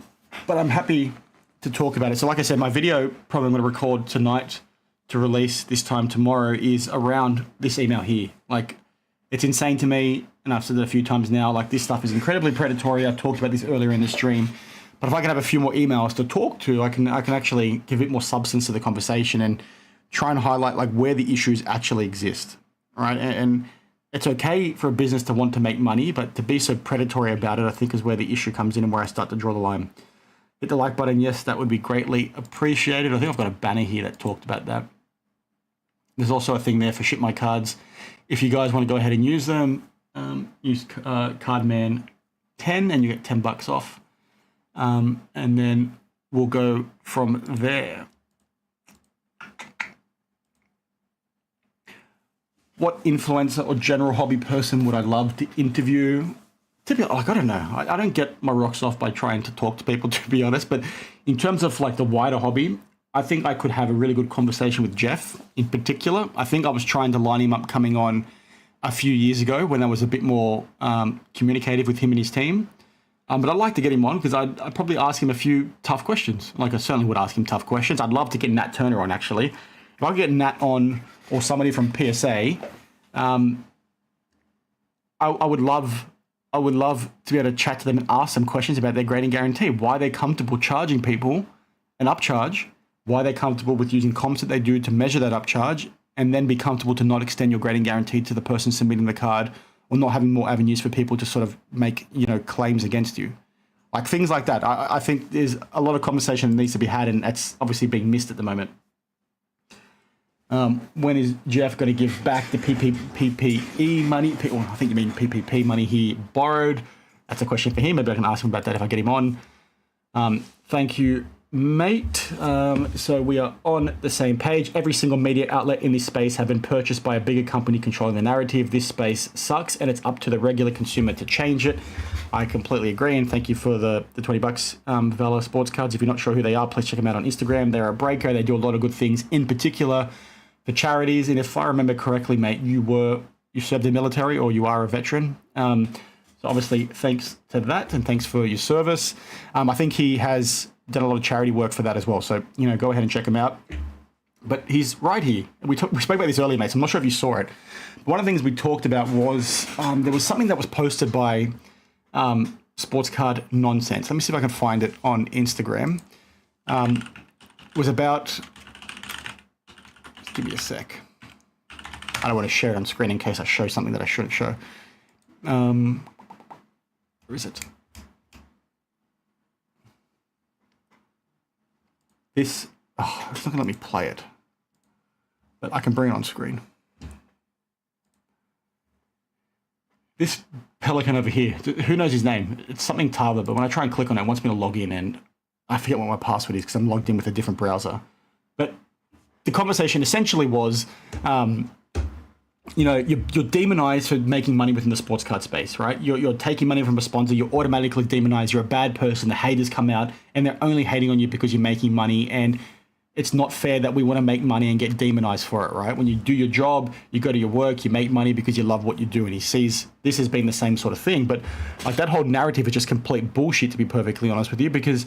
I'm happy to talk about it. So like I said, my video probably I'm going to record tonight to release this time tomorrow is around this email here. Like, it's insane to me, and I've said it a few times now, like this stuff is incredibly predatory. I talked about this earlier in the stream. But if I can have a few more emails to talk to, I can actually give it more substance to the conversation and try and highlight like where the issues actually exist, right? And it's okay for a business to want to make money, but to be so predatory about it, I think is where the issue comes in and where I start to draw the line. Hit the like button. Yes, that would be greatly appreciated. I think I've got a banner here that talked about that. There's also a thing there for ship my cards. If you guys want to go ahead and use them, use Cardman 10 and you get $10 off. And then we'll go from there. What influencer or general hobby person would I love to interview? Typically, like, I don't know. I don't get my rocks off by trying to talk to people, to be honest. But in terms of like the wider hobby, I think I could have a really good conversation with Jeff in particular. I think I was trying to line him up coming on a few years ago when I was a bit more communicative with him and his team. But I'd like to get him on because I'd probably ask him a few tough questions. Like, I certainly would ask him tough questions. I'd love to get Nat Turner on, actually. If I could get Nat on or somebody from PSA, I would love to be able to chat to them and ask them questions about their grading guarantee, why they're comfortable charging people an upcharge, why they're comfortable with using comps that they do to measure that upcharge, and then be comfortable to not extend your grading guarantee to the person submitting the card, or not having more avenues for people to sort of make, claims against you. Like things like that. I think there's a lot of conversation that needs to be had, and that's obviously being missed at the moment. When is Jeff going to give back the PPE money? I think you mean PPP money he borrowed. That's a question for him. Maybe I can ask him about that if I get him on. Thank you, mate. So we are on the same page. Every single media outlet in this space have been purchased by a bigger company controlling the narrative. This space sucks, and it's up to the regular consumer to change it. I completely agree, and thank you for the $20, Vela Sports Cards. If you're not sure who they are, please check them out on Instagram. They're a breaker. They do a lot of good things, in particular for charities. And if I remember correctly, mate, you served in the military or you are a veteran. So obviously, thanks to that, and thanks for your service. I think he has done a lot of charity work for that as well. So, go ahead and check him out. But he's right here. We spoke about this earlier, mates. I'm not sure if you saw it. But one of the things we talked about was there was something that was posted by Sports Card Nonsense. Let me see if I can find it on Instagram. It was about... Just give me a sec. I don't want to share it on screen in case I show something that I shouldn't show. Where is it? It's not going to let me play it, but I can bring it on screen. This pelican over here, who knows his name? It's something Tyler, but when I try and click on it, it wants me to log in, and I forget what my password is because I'm logged in with a different browser. But the conversation essentially was, you're demonized for making money within the sports card space, right? You're taking money from a sponsor, you're automatically demonized, you're a bad person, the haters come out, and they're only hating on you because you're making money, and it's not fair that we want to make money and get demonized for it, right? When you do your job, you go to your work, you make money because you love what you do, and he sees this as being the same sort of thing. But like that whole narrative is just complete bullshit, to be perfectly honest with you, because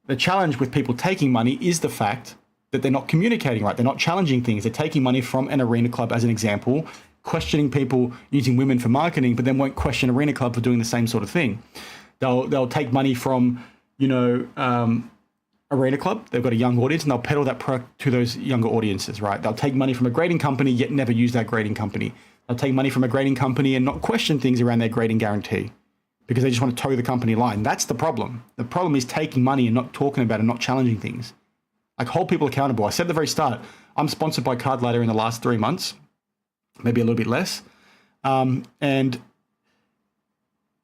the challenge with people taking money is the fact that they're not communicating right. They're not challenging things. They're taking money from an arena club, as an example, questioning people using women for marketing, but then won't question Arena Club for doing the same sort of thing. They'll take money from, Arena Club. They've got a young audience and they'll peddle that product to those younger audiences, right? They'll take money from a grading company, yet never use that grading company. They'll take money from a grading company and not question things around their grading guarantee because they just want to toe the company line. That's the problem. The problem is taking money and not talking about it, not challenging things. Like, hold people accountable. I said at the very start, I'm sponsored by Card Ladder in the last 3 months, maybe a little bit less. And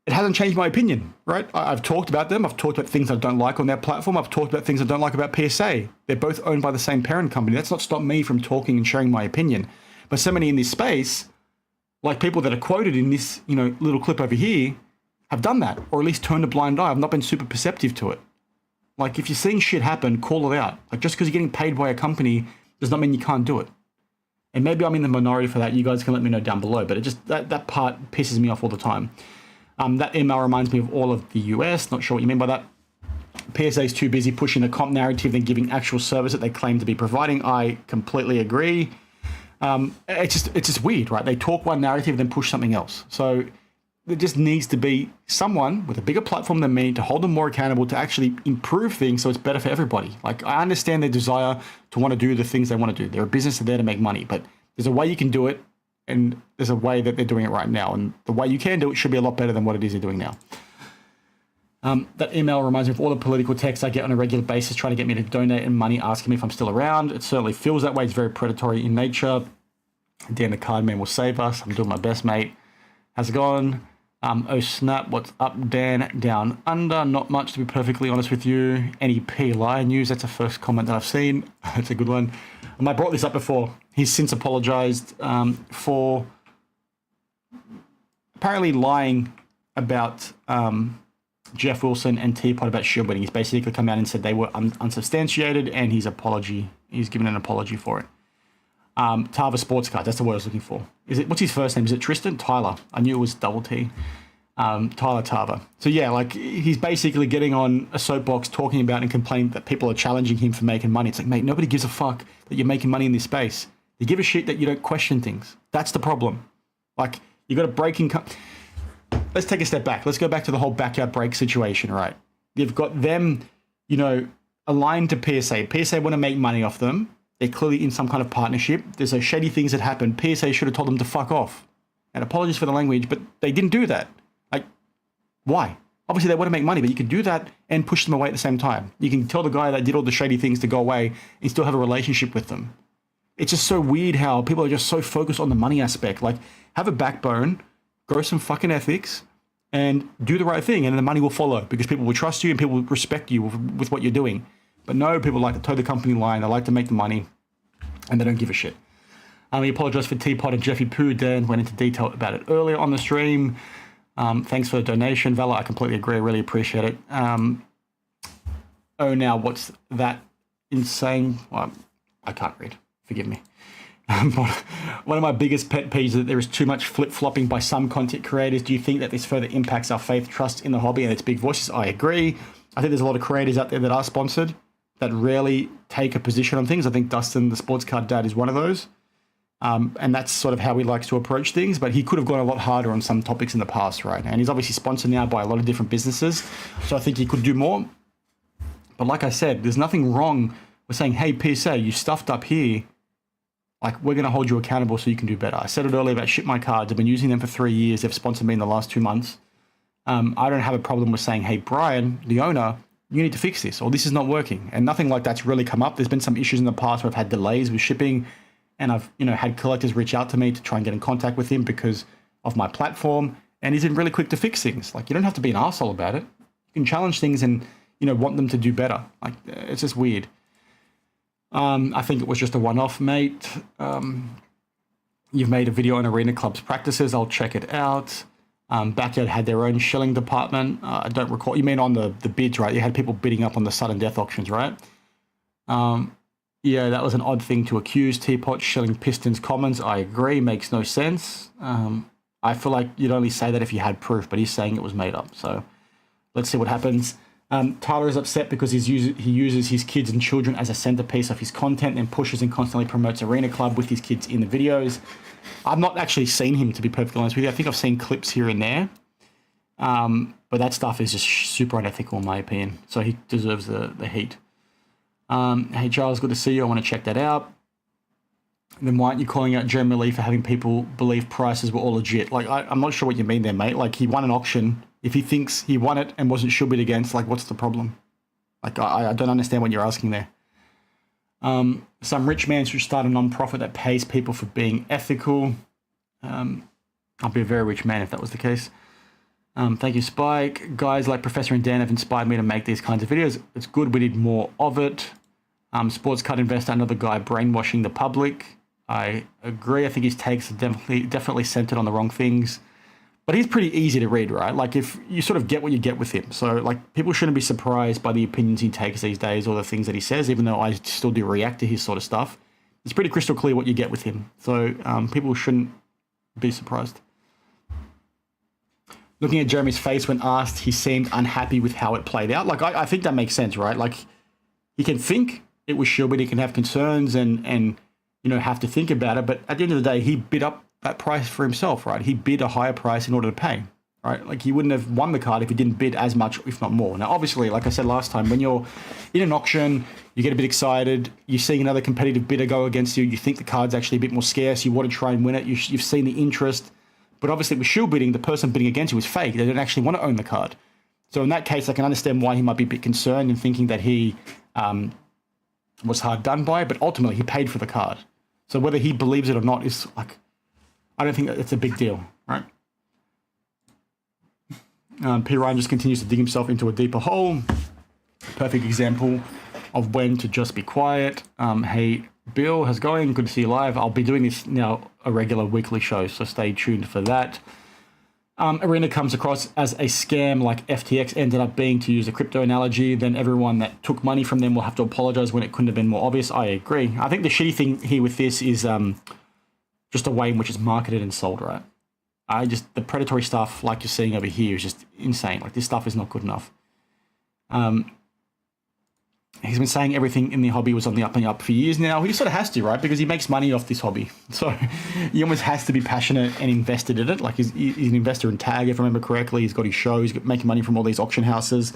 it hasn't changed my opinion, right? I've talked about them. I've talked about things I don't like on their platform. I've talked about things I don't like about PSA. They're both owned by the same parent company. That's not stopped me from talking and sharing my opinion. But so many in this space, like people that are quoted in this, little clip over here, have done that, or at least turned a blind eye. I've not been super perceptive to it. Like, if you're seeing shit happen, call it out. Like, just because you're getting paid by a company does not mean you can't do it. And maybe I'm in the minority for that. You guys can let me know down below. But it just that part pisses me off all the time. That email reminds me of all of the US. Not sure what you mean by that. PSA is too busy pushing the comp narrative than giving actual service that they claim to be providing. I completely agree. It's just weird, right? They talk one narrative, then push something else. So there just needs to be someone with a bigger platform than me to hold them more accountable to actually improve things so it's better for everybody. Like, I understand their desire to want to do the things they want to do. They're a business, they're there to make money, but there's a way you can do it, and there's a way that they're doing it right now. And the way you can do it should be a lot better than what it is they're doing now. That email reminds me of all the political texts I get on a regular basis trying to get me to donate and money, asking me if I'm still around. It certainly feels that way. It's very predatory in nature. Dan the Cardman will save us. I'm doing my best, mate. How's it going? Oh snap, what's up, Dan? Down under, not much, to be perfectly honest with you. NEP Lion News, that's the first comment that I've seen. That's a good one. I brought this up before. He's since apologized for apparently lying about Jeff Wilson and Teapot about shield betting. He's basically come out and said they were unsubstantiated, and he's given an apology for it. Tava Sports Card, that's the word I was looking for. What's his first name? Is it Tristan? Tyler. I knew it was double T. Tyler Tava. So yeah, like, he's basically getting on a soapbox talking about and complaining that people are challenging him for making money. It's like, mate, nobody gives a fuck that you're making money in this space. They give a shit that you don't question things. That's the problem. Like, you got a breaking... Let's take a step back. Let's go back to the whole backyard break situation, right? You've got them, aligned to PSA. PSA want to make money off them. They're clearly in some kind of partnership. There's those shady things that happen. PSA should have told them to fuck off. And apologies for the language, but they didn't do that. Like, why? Obviously, they want to make money, but you could do that and push them away at the same time. You can tell the guy that did all the shady things to go away and still have a relationship with them. It's just so weird how people are just so focused on the money aspect. Like, have a backbone, grow some fucking ethics, and do the right thing, and then the money will follow because people will trust you and people will respect you with what you're doing. But no, people like to toe the company line. They like to make the money, and they don't give a shit. He apologized for Teapot and Jeffy Poo. Dan went into detail about it earlier on the stream. Thanks for the donation, Vala. I completely agree. I really appreciate it. Now what's that insane? Well, I can't read. Forgive me. One of my biggest pet peeves is that there is too much flip-flopping by some content creators. Do you think that this further impacts our faith, trust in the hobby and its big voices? I agree. I think there's a lot of creators out there that are sponsored that rarely take a position on things. I think Dustin, the sports card dad, is one of those. And that's sort of how he likes to approach things, but he could have gone a lot harder on some topics in the past, right? And he's obviously sponsored now by a lot of different businesses, so I think he could do more. But like I said, there's nothing wrong with saying, hey, PSA, you stuffed up here. Like, we're going to hold you accountable so you can do better. I said it earlier about Ship My Cards. I've been using them for 3 years. They've sponsored me in the last 2 months. I don't have a problem with saying, hey, Brian, the owner, you need to fix this, or this is not working. And nothing like that's really come up. There's been some issues in the past where I've had delays with shipping, and I've had collectors reach out to me to try and get in contact with him because of my platform, and he's been really quick to fix things. Like, you don't have to be an arsehole about it. You can challenge things and want them to do better. Like, it's just weird. I think it was just a one-off, mate. You've made a video on Arena Club's practices. I'll check it out. Backyard had their own shilling department. I don't recall. You mean on the bids, right? You had people bidding up on the sudden death auctions, right? Yeah, that was an odd thing to accuse Teapot shilling Pistons Commons. I agree. Makes no sense. I feel like you'd only say that if you had proof, but he's saying it was made up. So let's see what happens. Tyler is upset because he uses his kids and children as a centerpiece of his content and pushes and constantly promotes Arena Club with his kids in the videos. I've not actually seen him, to be perfectly honest with you. I think I've seen clips here and there. But that stuff is just super unethical in my opinion. So he deserves the heat. Hey Charles, good to see you. I want to check that out. Then why aren't you calling out Jeremy Lee for having people believe prices were all legit? Like, I'm not sure what you mean there, mate. Like, he won an auction. If he thinks he won it and wasn't should bid against, like, what's the problem? Like, I don't understand what you're asking there. Some rich man should start a non-profit that pays people for being ethical. I'd be a very rich man if that was the case. Thank you, Spike. Guys like Professor and Dan have inspired me to make these kinds of videos. It's good. We need more of it. Sports card investor, another guy brainwashing the public. I agree. I think his takes are definitely centered on the wrong things. But he's pretty easy to read, right? Like, if you sort of get what you get with him. So, like, people shouldn't be surprised by the opinions he takes these days or the things that he says, even though I still do react to his sort of stuff. It's pretty crystal clear what you get with him. So, people shouldn't be surprised. Looking at Jeremy's face when asked, he seemed unhappy with how it played out. Like, I think that makes sense, right? Like, he can think it was shielded, he can have concerns and you know, have to think about it. But at the end of the day, he bid up that price for himself, right? He bid a higher price in order to pay, right? Like, he wouldn't have won the card if he didn't bid as much, if not more. Now, obviously, like I said last time, when you're in an auction, you get a bit excited, you're seeing another competitive bidder go against you, you think the card's actually a bit more scarce, you want to try and win it, you've seen the interest. But obviously with shield bidding, the person bidding against you is fake. They don't actually want to own the card. So in that case, I can understand why he might be a bit concerned and thinking that he was hard done by, but ultimately he paid for the card. So whether he believes it or not is like, I don't think it's a big deal, right? P. Ryan just continues to dig himself into a deeper hole. Perfect example of when to just be quiet. Hey, Bill, how's it going? Good to see you live. I'll be doing this now, a regular weekly show, so stay tuned for that. Arena comes across as a scam like FTX ended up being, to use a crypto analogy. Then everyone that took money from them will have to apologize when it couldn't have been more obvious. I agree. I think the shitty thing here with this is just the way in which it's marketed and sold, right? The predatory stuff like you're seeing over here is just insane. Like, this stuff is not good enough. He's been saying everything in the hobby was on the up and up for years now. He sort of has to, right? Because he makes money off this hobby. So he almost has to be passionate and invested in it. Like, he's an investor in Tag, if I remember correctly. He's got his show. He's making money from all these auction houses.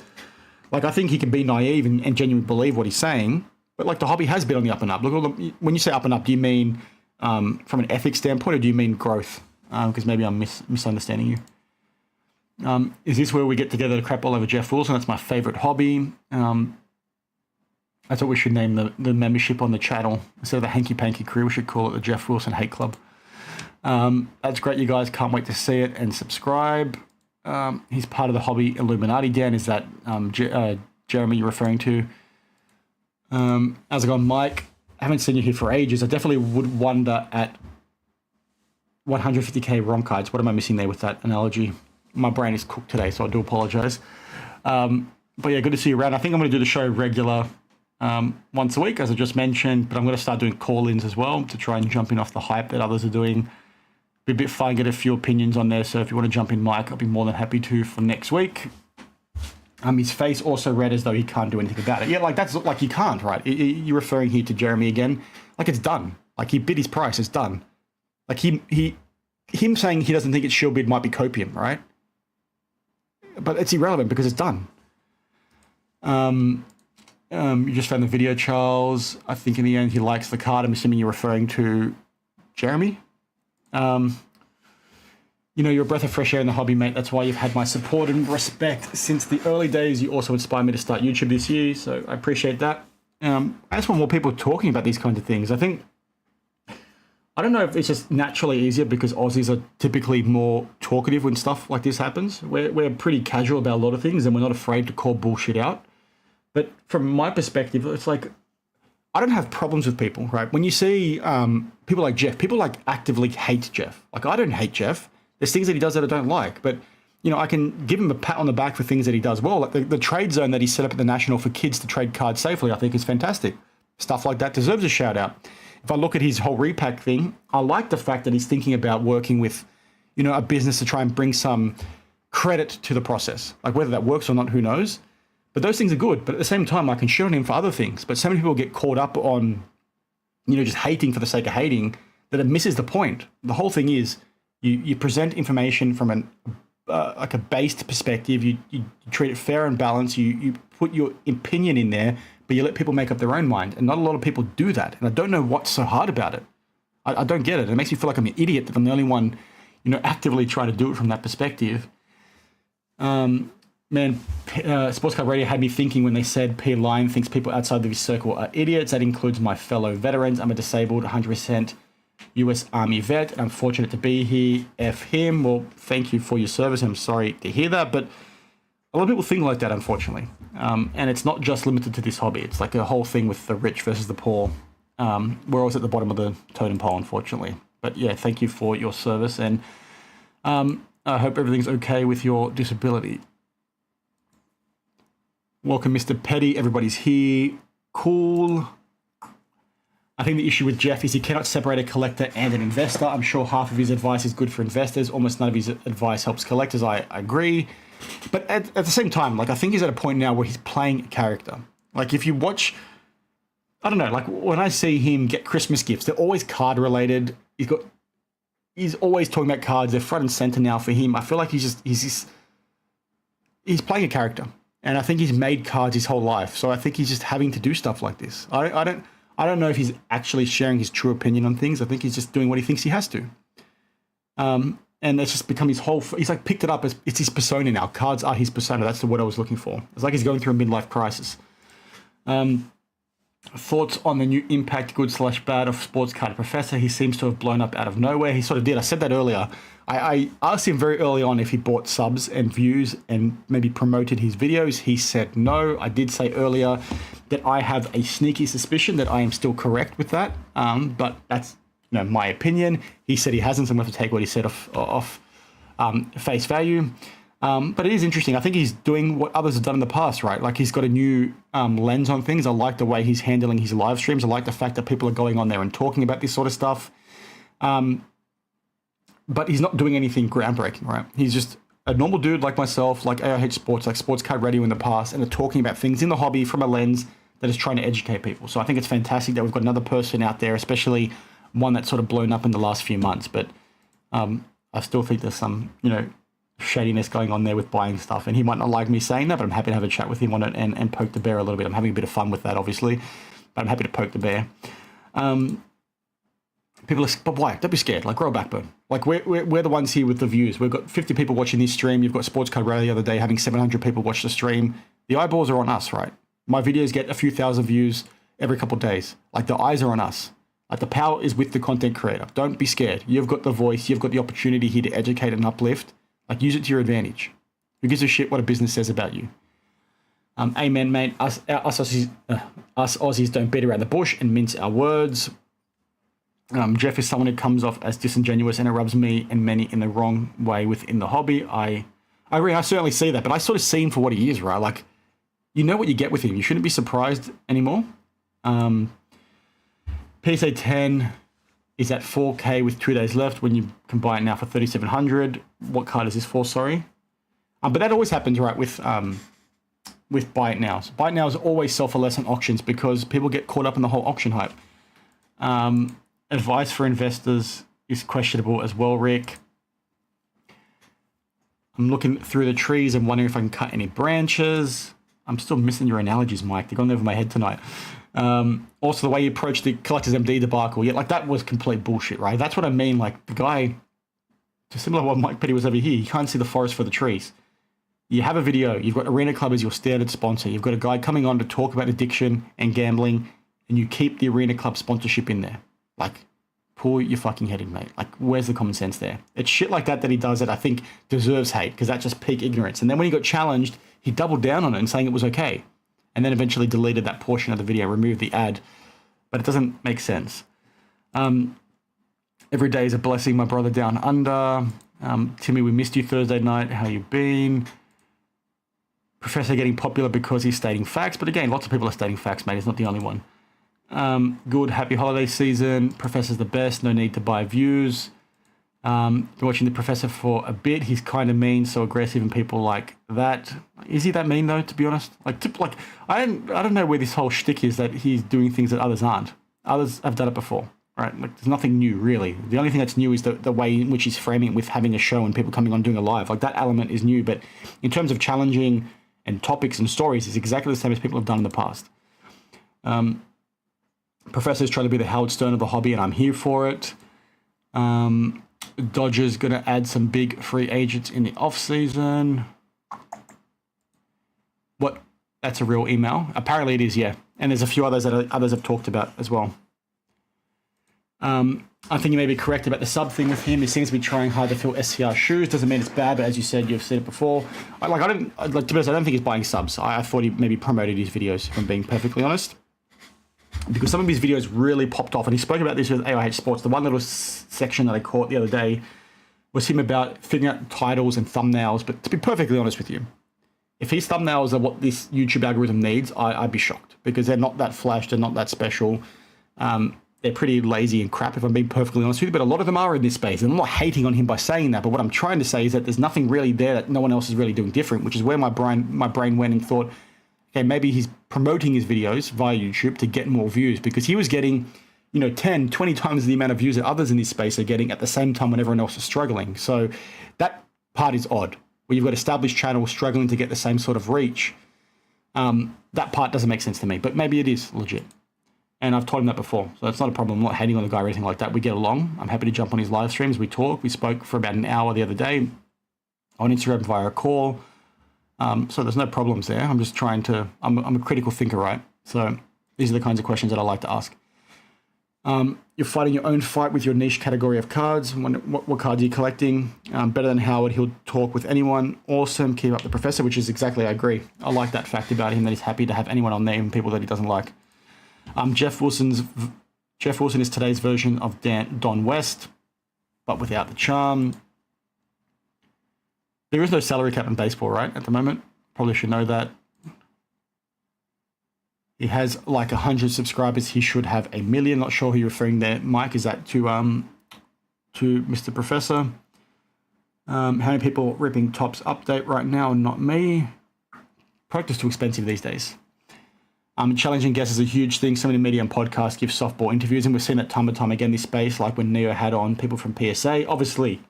Like, I think he can be naive and genuinely believe what he's saying. But, like, the hobby has been on the up and up. Look, when you say up and up, do you mean from an ethics standpoint, or do you mean growth? Because maybe I'm misunderstanding you. Is this where we get together to crap all over Jeff Wilson? That's my favorite hobby. That's what we should name the membership on the channel. Instead of the Hanky Panky Crew, we should call it the Jeff Wilson Hate Club. That's great, you guys. Can't wait to see it and subscribe. He's part of the hobby Illuminati. Dan, is that Jeremy you're referring to? How's it going, Mike? I haven't seen you here for ages. I definitely would wonder at 150k wrong cards. What am I missing there with that analogy? My brain is cooked today, so I do apologize. But yeah, good to see you around. I think I'm going to do the show regular once a week, as I just mentioned, but I'm going to start doing call-ins as well to try and jump in off the hype that others are doing. Be a bit fun, get a few opinions on there. So if you want to jump in, Mike, I'll be more than happy to for next week. His face also read as though he can't do anything about it. Yeah, like, that's like, he can't, right? You're referring here to Jeremy again. Like, it's done. Like, he bid his price, it's done. Like, him saying he doesn't think it's shield bid might be copium, right? But it's irrelevant because it's done. You just found the video, Charles. I think in the end he likes the card. I'm assuming you're referring to Jeremy. You know, you're a breath of fresh air in the hobby, mate. That's why you've had my support and respect since the early days. You also inspired me to start YouTube this year, so I appreciate that. I just want more people talking about these kinds of things. I don't know if it's just naturally easier because Aussies are typically more talkative when stuff like this happens. We're pretty casual about a lot of things and we're not afraid to call bullshit out. But from my perspective, it's like, I don't have problems with people, right? When you see people like Jeff, people like actively hate Jeff. Like, I don't hate Jeff. There's things that he does that I don't like. But, you know, I can give him a pat on the back for things that he does well. Like the trade zone that he set up at the National for kids to trade cards safely, I think is fantastic. Stuff like that deserves a shout out. If I look at his whole repack thing, I like the fact that he's thinking about working with, you know, a business to try and bring some credit to the process. Like, whether that works or not, who knows? But those things are good. But at the same time, I can shit on him for other things. But so many people get caught up on, just hating for the sake of hating, that it misses the point. The whole thing is you present information from like a based perspective. You treat it fair and balanced. You put your opinion in there, but you let people make up their own mind. And not a lot of people do that. And I don't know what's so hard about it. I don't get it. It makes me feel like I'm an idiot that I'm the only one, actively trying to do it from that perspective. Sports Car Radio had me thinking when they said Peter Lyon thinks people outside of his circle are idiots. That includes my fellow veterans. I'm a disabled 100% US Army vet, and I'm fortunate to be here. F him. Well, thank you for your service. I'm sorry to hear that, but a lot of people think like that, unfortunately. And it's not just limited to this hobby. It's like a whole thing with the rich versus the poor. We're always at the bottom of the totem pole, unfortunately. But yeah, thank you for your service, and I hope everything's okay with your disability. Welcome, Mr. Petty. Everybody's here. Cool. I think the issue with Jeff is he cannot separate a collector and an investor. I'm sure half of his advice is good for investors. Almost none of his advice helps collectors. I agree. But at the same time, I think he's at a point now where he's playing a character. If you watch, I don't know, when I see him get Christmas gifts, they're always card related. He's always talking about cards. They're front and center now for him. I feel like he's playing a character. And I think he's made cards his whole life. So I think he's just having to do stuff like this. I don't know if he's actually sharing his true opinion on things. I think he's just doing what he thinks he has to. And it's just become his whole, he's picked it up as, it's his persona now. Cards are his persona. That's the word I was looking for. It's like he's going through a midlife crisis. Thoughts on the new impact, good/bad, of Sports Card Professor? He seems to have blown up out of nowhere. He sort of did. I said that earlier. I asked him very early on if he bought subs and views and maybe promoted his videos. He said no. I did say earlier that I have a sneaky suspicion that I am still correct with that. But that's my opinion. He said he hasn't, so I'm going to have to take what he said off face value. But it is interesting. I think he's doing what others have done in the past, right? He's got a new lens on things. I like the way he's handling his live streams. I like the fact that people are going on there and talking about this sort of stuff. But he's not doing anything groundbreaking, right? He's just a normal dude like myself, like AIH Sports, like Sports Card Radio in the past, and are talking about things in the hobby from a lens that is trying to educate people. So I think it's fantastic that we've got another person out there, especially one that's sort of blown up in the last few months. But I still think there's some, shadiness going on there with buying stuff, and he might not like me saying that, but I'm happy to have a chat with him on it and poke the bear a little bit. I'm having a bit of fun with that, obviously, but I'm happy to poke the bear. People are, but why? Don't be scared. Grow a backbone. We're the ones here with the views. We've got 50 people watching this stream. You've got Sports Card Radio the other day having 700 people watch the stream. The eyeballs are on us, right? My videos get a few thousand views every couple of days. The eyes are on us. The power is with the content creator. Don't be scared. You've got the voice. You've got the opportunity here to educate and uplift. Use it to your advantage. Who gives a shit what a business says about you? Amen, mate. Us Aussies don't beat around the bush and mince our words. Jeff is someone who comes off as disingenuous, and it rubs me and many in the wrong way within the hobby. I agree. I certainly see that, but I sort of see him for what he is, right? You know what you get with him. You shouldn't be surprised anymore. PSA 10 is at 4K with 2 days left when you can buy it now for 3,700. What card is this for? Sorry. But that always happens, right, with Buy It Nows. Buy It Nows always sell for less on auctions because people get caught up in the whole auction hype. Advice for investors is questionable as well, Rick. I'm looking through the trees and wondering if I can cut any branches. I'm still missing your analogies, Mike. They're going over my head tonight. Also, the way you approach the Collectors MD debacle, that was complete bullshit, right? That's what I mean. The guy, similar to what Mike Petty was over here, you can't see the forest for the trees. You have a video, you've got Arena Club as your standard sponsor, you've got a guy coming on to talk about addiction and gambling, and you keep the Arena Club sponsorship in there. Pull your fucking head in, mate. Where's the common sense there? It's shit like that he does that I think deserves hate, because that's just peak ignorance. And then when he got challenged, he doubled down on it and saying it was okay. And then eventually deleted that portion of the video, removed the ad. But it doesn't make sense. Every day is a blessing, my brother down under. Timmy, we missed you Thursday night. How you been? Professor getting popular because he's stating facts. But again, lots of people are stating facts, mate. He's not the only one. Good, happy holiday season. Professor's the best. No need to buy views. Been watching the professor for a bit. He's kind of mean, so aggressive, and people like that. Is he that mean though? To be honest, like I don't know where this whole shtick is that he's doing things that others aren't. Others have done it before, right? Like there's nothing new really. The only thing that's new is the way in which he's framing it with having a show and people coming on doing a live. Like that element is new, but in terms of challenging and topics and stories, it's exactly the same as people have done in the past. Professor's trying to be the Howard Stern of the hobby, and I'm here for it. Dodgers going to add some big free agents in the off-season. What? That's a real email. Apparently it is, yeah. And there's a few others that others have talked about as well. I think you may be correct about the sub thing with him. He seems to be trying hard to fill SCR shoes. Doesn't mean it's bad, but as you said, you've said it before. To be honest, I don't think he's buying subs. I thought he maybe promoted his videos, if I'm being perfectly honest. Because some of his videos really popped off, and he spoke about this with AOH Sports. The one little section that I caught the other day was him about figuring out titles and thumbnails. But to be perfectly honest with you, if his thumbnails are what this YouTube algorithm needs, I'd be shocked, because they're not that flash, they're not that special. They're pretty lazy and crap, if I'm being perfectly honest with you, but a lot of them are in this space. And I'm not hating on him by saying that, but what I'm trying to say is that there's nothing really there that no one else is really doing different, which is where my brain went and thought, okay, maybe he's promoting his videos via YouTube to get more views, because he was getting, 10, 20 times the amount of views that others in this space are getting at the same time when everyone else is struggling. So that part is odd, where you've got established channels struggling to get the same sort of reach. That part doesn't make sense to me, but maybe it is legit. And I've told him that before, so that's not a problem. I'm not hating on the guy or anything like that. We get along. I'm happy to jump on his live streams. We talk. We spoke for about an hour the other day on Instagram via a call. So there's no problems there. I'm just trying to, I'm a critical thinker, right? So these are the kinds of questions that I like to ask. You're fighting your own fight with your niche category of cards. What cards are you collecting? Better than Howard, he'll talk with anyone. Awesome. Keep up the professor, which is exactly, I agree. I like that fact about him, that he's happy to have anyone on there, even people that he doesn't like. Jeff Wilson is today's version of Don West, but without the charm. There is no salary cap in baseball, right, at the moment. Probably should know that. He has like 100 subscribers. He should have 1 million. Not sure who you're referring there, Mike. Is that to Mr. Professor? How many people ripping Topps update right now? Not me. Product is too expensive these days. Challenging guests is a huge thing. So many media and podcasts give softball interviews, and we've seen that time and time again in this space, like when Neo had on people from PSA. Obviously,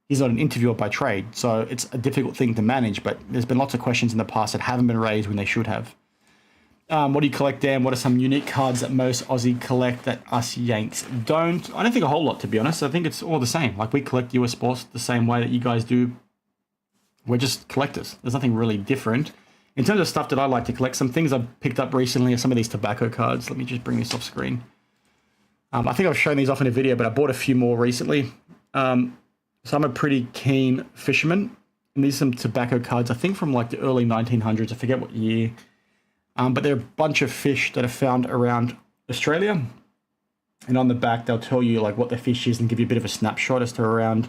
he's not an interviewer by trade, so it's a difficult thing to manage, but there's been lots of questions in the past that haven't been raised when they should have. What do you collect, Dan? What are some unique cards that most Aussie collect that us Yanks don't? I don't think a whole lot, to be honest. I think it's all the same. Like, we collect US sports the same way that you guys do. We're just collectors. There's nothing really different. In terms of stuff that I like to collect, some things I've picked up recently are some of these tobacco cards. Let me just bring this off screen. I think I've shown these off in a video, but I bought a few more recently. So I'm a pretty keen fisherman. And these are some tobacco cards, I think from like the early 1900s. I forget what year. But they're a bunch of fish that are found around Australia. And on the back, they'll tell you like what the fish is and give you a bit of a snapshot as to around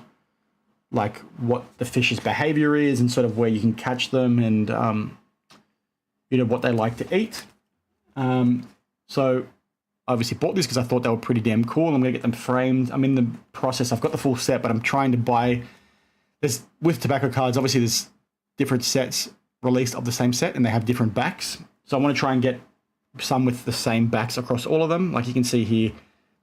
like what the fish's behavior is and sort of where you can catch them and, what they like to eat. So I obviously bought this because I thought they were pretty damn cool. I'm going to get them framed. I'm in the process. I've got the full set, but I'm trying to buy... With tobacco cards, obviously there's different sets released of the same set and they have different backs. So I want to try and get some with the same backs across all of them. Like you can see here,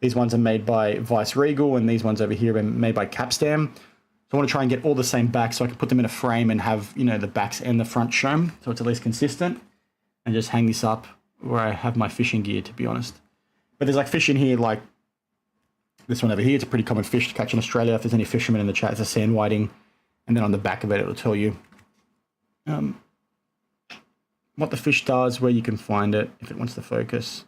these ones are made by Vice Regal and these ones over here are made by Capstam. So I want to try and get all the same backs so I can put them in a frame and have, the backs and the front shown. So it's at least consistent. And just hang this up where I have my fishing gear, to be honest. But there's like fish in here, like this one over here. It's a pretty common fish to catch in Australia. If there's any fishermen in the chat, it's a sand whiting. And then on the back of it, it'll tell you what the fish does, where you can find it, if it wants to focus,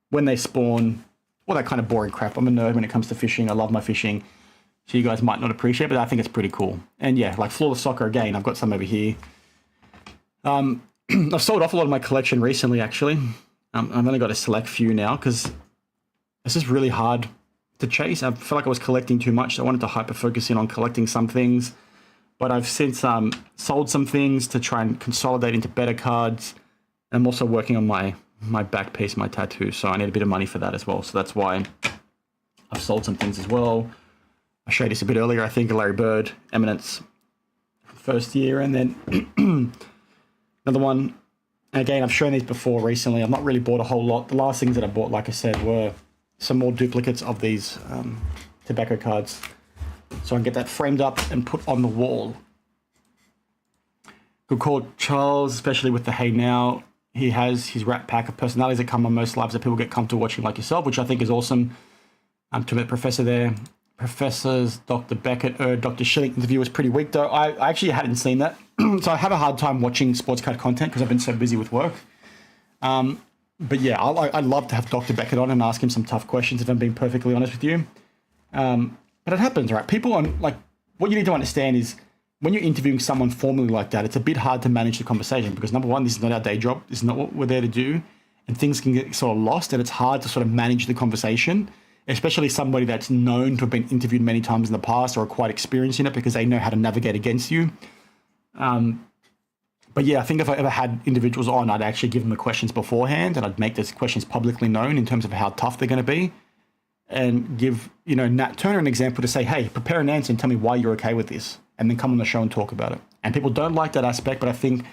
when they spawn, all that kind of boring crap. I'm a nerd when it comes to fishing. I love my fishing. So you guys might not appreciate, but I think it's pretty cool. And yeah, like Flawless Soccer again, I've got some over here. I've sold off a lot of my collection recently, actually. I've only got a select few now because it's just really hard to chase. I felt like I was collecting too much. So I wanted to hyper-focus in on collecting some things. But I've since sold some things to try and consolidate into better cards. I'm also working on my back piece, my tattoo. So I need a bit of money for that as well. So that's why I've sold some things as well. I showed this a bit earlier, I think, Larry Bird, Eminence, first year. And then another one, again, I've shown these before recently. I've not really bought a whole lot. The last things that I bought, like I said, were some more duplicates of these tobacco cards. So I can get that framed up and put on the wall. Good call, Charles, especially with the Hey Now. He has his Rat Pack of personalities that come on most lives that people get comfortable watching, like yourself, which I think is awesome. To the professor there. Professors, Dr. Beckett, Dr. Schilling interview was pretty weak, though. I actually hadn't seen that. So I have a hard time watching sports card content because I've been so busy with work. But yeah, I'd love to have Dr. Beckett on and ask him some tough questions, if I'm being perfectly honest with you. But it happens, right? People on, like, what you need to understand is when you're interviewing someone formally like that, it's a bit hard to manage the conversation because, number one, this is not our day job. This is not what we're there to do. And things can get sort of lost, and it's hard to sort of manage the conversation, especially somebody that's known to have been interviewed many times in the past or are quite experienced in it because they know how to navigate against you. But yeah, I think if I ever had individuals on, I'd actually give them the questions beforehand and I'd make those questions publicly known in terms of how tough they're going to be and give, Nat Turner an example to say, hey, prepare an answer and tell me why you're okay with this and then come on the show and talk about it. And people don't like that aspect, but I think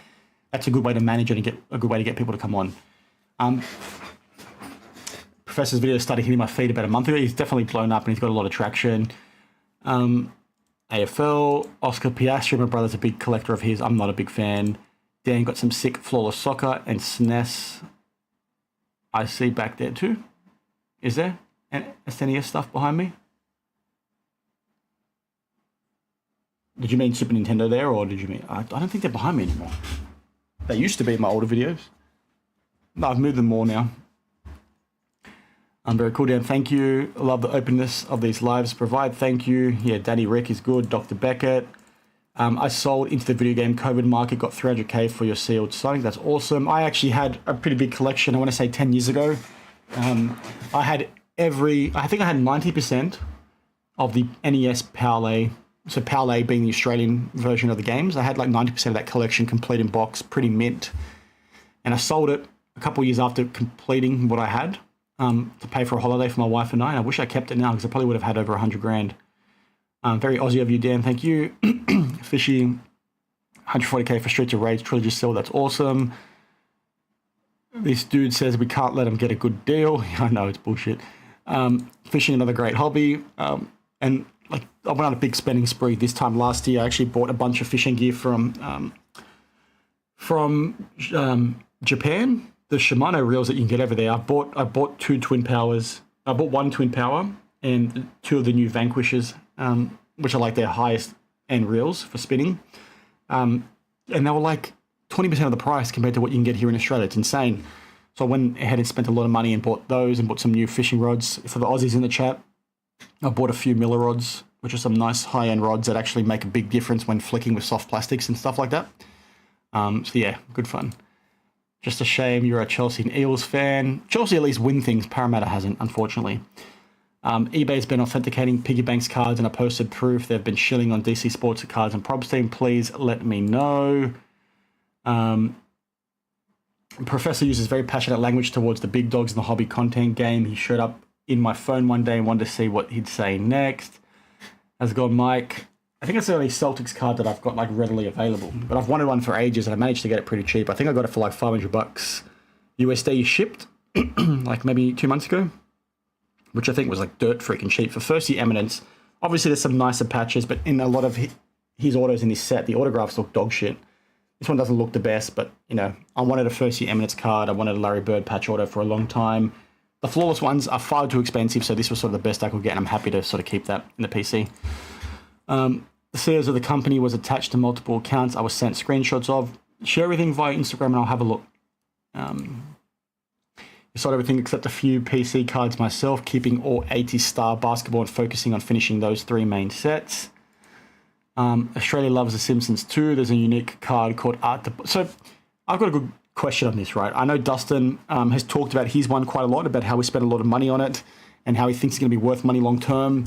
that's a good way to manage it and get a good way to get people to come on. Professor's video started hitting my feed about a month ago. He's definitely blown up and he's got a lot of traction. AFL, Oscar Piastri, my brother's a big collector of his. I'm not a big fan. Dan got some sick Flawless Soccer and SNES. I see back there too. Is there SNES stuff behind me? Did you mean Super Nintendo there, or did you mean... I don't think they're behind me anymore. They used to be in my older videos. No, I've moved them more now. Very cool, Dan. Thank you. I love the openness of these lives provide. Thank you. Yeah, Danny Rick is good. Dr. Beckett. I sold into the video game COVID market, got 300K for your sealed signing. That's awesome. I actually had a pretty big collection, I want to say 10 years ago. I think I had 90% of the NES Parlay. So Parlay being the Australian version of the games. I had like 90% of that collection complete in box, pretty mint. And I sold it a couple of years after completing what I had to pay for a holiday for my wife and I. And I wish I kept it now because I probably would have had over 100 grand. Very Aussie of you, Dan. Thank you. Fishy, 140K for Streets of Rage Trilogy Still. That's awesome. This dude says we can't let him get a good deal. I know, it's bullshit. Fishing, another great hobby. And like I went on a big spending spree this time last year. I actually bought a bunch of fishing gear from Japan. The Shimano reels that you can get over there. I bought two twin powers. I bought one twin power and two of the new Vanquishers, which are like their highest end reels for spinning. And they were like 20% of the price compared to what you can get here in Australia. It's insane. So I went ahead and spent a lot of money and bought those and bought some new fishing rods. For the Aussies in the chat, I bought a few Miller rods, which are some nice high-end rods that actually make a big difference when flicking with soft plastics and stuff like that. So yeah, good fun. Just a shame you're a Chelsea and Eels fan. Chelsea at least win things. Parramatta hasn't, unfortunately. eBay's been authenticating piggy banks cards, and I posted proof they've been shilling on DC Sports cards and Props Team. Please let me know. Professor uses very passionate language towards the big dogs in the hobby content game. He showed up in my phone one day and wanted to see what he'd say next. How's it going, Mike? I think it's the only Celtics card that I've got like readily available, but I've wanted one for ages and I managed to get it pretty cheap. I think I got it for like $500 USD shipped like maybe 2 months ago, which I think was like dirt freaking cheap for first year Eminence. Obviously there's some nicer patches, but in a lot of his autos in this set, the autographs look dog shit. This one doesn't look the best, but I wanted a first year Eminence card. I wanted a Larry Bird patch auto for a long time. The flawless ones are far too expensive, so this was sort of the best I could get, and I'm happy to sort of keep that in the PC. The CEOs of the company was attached to multiple accounts I was sent screenshots of. Share everything via Instagram and I'll have a look. I sold everything except a few PC cards myself, keeping all 80 star basketball and focusing on finishing those 3 main sets. Australia loves The Simpsons too. There's a unique card called Art. So I've got a good question on this, right? I know Dustin has talked about his one quite a lot, about how we spent a lot of money on it and how he thinks it's going to be worth money long term.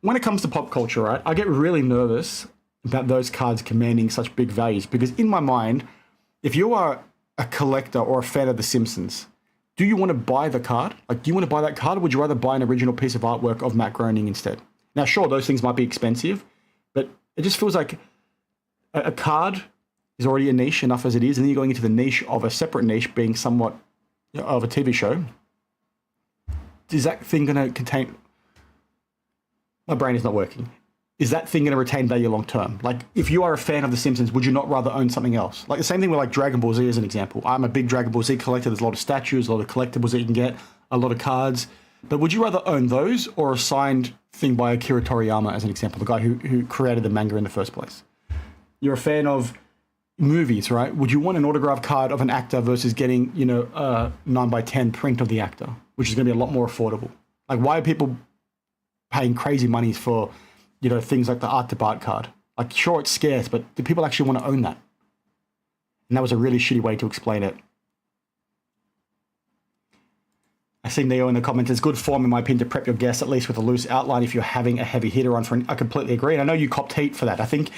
When it comes to pop culture, right, I get really nervous about those cards commanding such big values because in my mind, if you are a collector or a fan of The Simpsons, do you want to buy the card? Like, do you want to buy that card or would you rather buy an original piece of artwork of Matt Groening instead? Now, sure, those things might be expensive, but it just feels like a card is already a niche enough as it is, and then you're going into the niche of a separate niche being somewhat of a TV show. Is that thing going to contain... My brain is not working. Is that thing going to retain value long term? Like, if you are a fan of The Simpsons, would you not rather own something else? Like the same thing with like Dragon Ball Z as an example. I'm a big Dragon Ball Z collector. There's a lot of statues, a lot of collectibles that you can get, a lot of cards. But would you rather own those or a signed thing by Akira Toriyama as an example, the guy who created the manga in the first place? You're a fan of movies, right? Would you want an autographed card of an actor versus getting, you know, a 9x10 print of the actor, which is going to be a lot more affordable? Like, why are people paying crazy money for, you know, things like the art to Bart card? Like, sure, it's scarce, but do people actually want to own that? And that was a really shitty way to explain it. I see Neo in the comments, it's good form in my opinion to prep your guests at least with a loose outline if you're having a heavy hitter on. I completely agree. And I know you copped heat for that. I think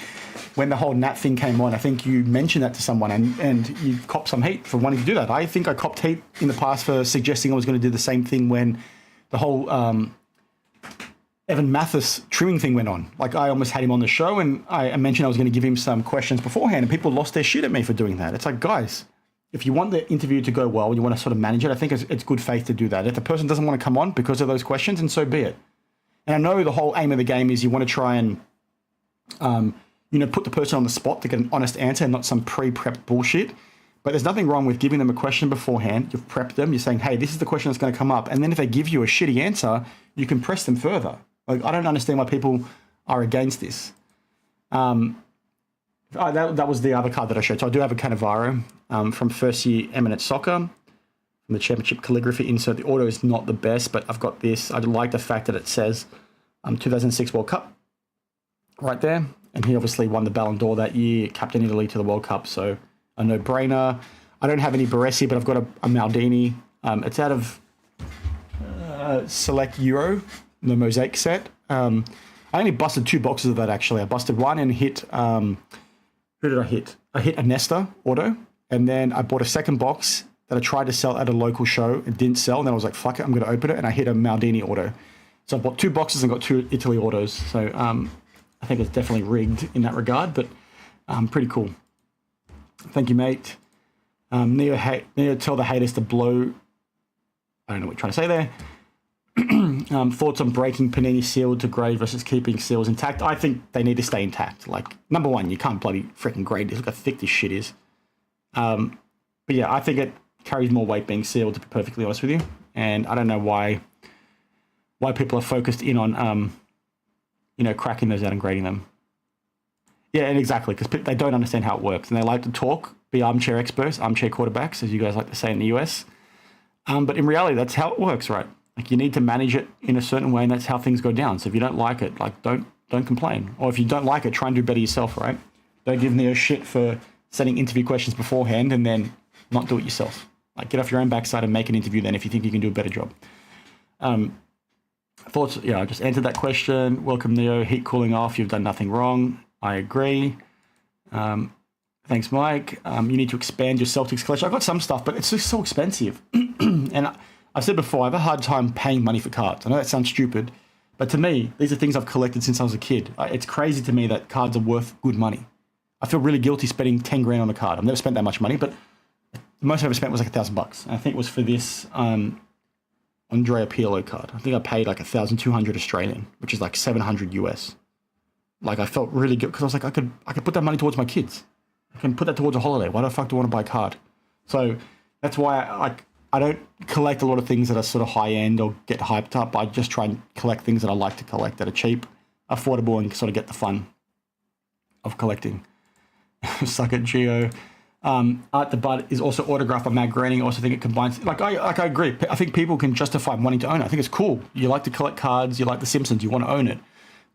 when the whole Nat thing came on, I think you mentioned that to someone and you copped some heat for wanting to do that. I think I copped heat in the past for suggesting I was going to do the same thing when the whole Evan Mathis trimming thing went on. Like, I almost had him on the show and I mentioned I was going to give him some questions beforehand and people lost their shit at me for doing that. It's like, guys, if you want the interview to go well and you want to sort of manage it, I think it's good faith to do that. If the person doesn't want to come on because of those questions, and so be it. And I know the whole aim of the game is you want to try and, you know, put the person on the spot to get an honest answer and not some pre-prep bullshit. But there's nothing wrong with giving them a question beforehand. You've prepped them. You're saying, hey, this is the question that's going to come up. And then if they give you a shitty answer, you can press them further. Like, I don't understand why people are against this. That was the other card that I showed. So I do have a Cannavaro from first year Eminent Soccer. From the Championship Calligraphy insert. The auto is not the best, but I've got this. I like the fact that it says 2006 World Cup right there. And he obviously won the Ballon d'Or that year, captain Italy to the World Cup. So a no-brainer. I don't have any Baresi, but I've got a Maldini. It's out of Select Euro, the Mosaic set. I only busted 2 boxes of that, actually. I busted one and hit... who did I hit? I hit a Nesta auto, and then I bought a second box that I tried to sell at a local show. It didn't sell, and then I was like, fuck it, I'm going to open it, and I hit a Maldini auto. So I bought 2 boxes and got 2 Italy autos. So I think it's definitely rigged in that regard, but pretty cool. Thank you, mate. Neo, tell the haters to blow... I don't know what you're trying to say there. Thoughts on breaking Panini sealed to grade versus keeping seals intact? I think they need to stay intact. Like, number one, you can't bloody freaking grade this. Look how thick this shit is. But yeah, I think it carries more weight being sealed, to be perfectly honest with you. And I don't know why people are focused in on, you know, cracking those out and grading them. Yeah, and exactly, because they don't understand how it works. And they like to talk, be armchair experts, armchair quarterbacks, as you guys like to say in the US. But in reality, that's how it works, right? Like, you need to manage it in a certain way, and that's how things go down. So if you don't like it, like, don't complain. Or if you don't like it, try and do better yourself, right? Don't give Neo shit for sending interview questions beforehand and then not do it yourself. Like, get off your own backside and make an interview then if you think you can do a better job. Thoughts? Yeah, I just answered that question. Welcome, Neo. Heat cooling off. You've done nothing wrong. I agree. Thanks, Mike. You need to expand your Celtics collection. I've got some stuff, but it's just so expensive. And I said before, I have a hard time paying money for cards. I know that sounds stupid, but to me, these are things I've collected since I was a kid. It's crazy to me that cards are worth good money. I feel really guilty spending 10 grand on a card. I've never spent that much money, but the most I ever spent was like $1,000. And I think it was for this Andrea Pirlo card. I think I paid like 1,200 Australian, which is like 700 US. Like, I felt really good because I was like, I could put that money towards my kids. I can put that towards a holiday. Why the fuck do I want to buy a card? So that's why I don't collect a lot of things that are sort of high end or get hyped up. I just try and collect things that I like to collect that are cheap, affordable, and sort of get the fun of collecting. Suck it, Geo. Art the Bud is also autographed by Mag Groening. I also think it combines... I agree. I think people can justify wanting to own it. I think it's cool. You like to collect cards. You like The Simpsons. You want to own it.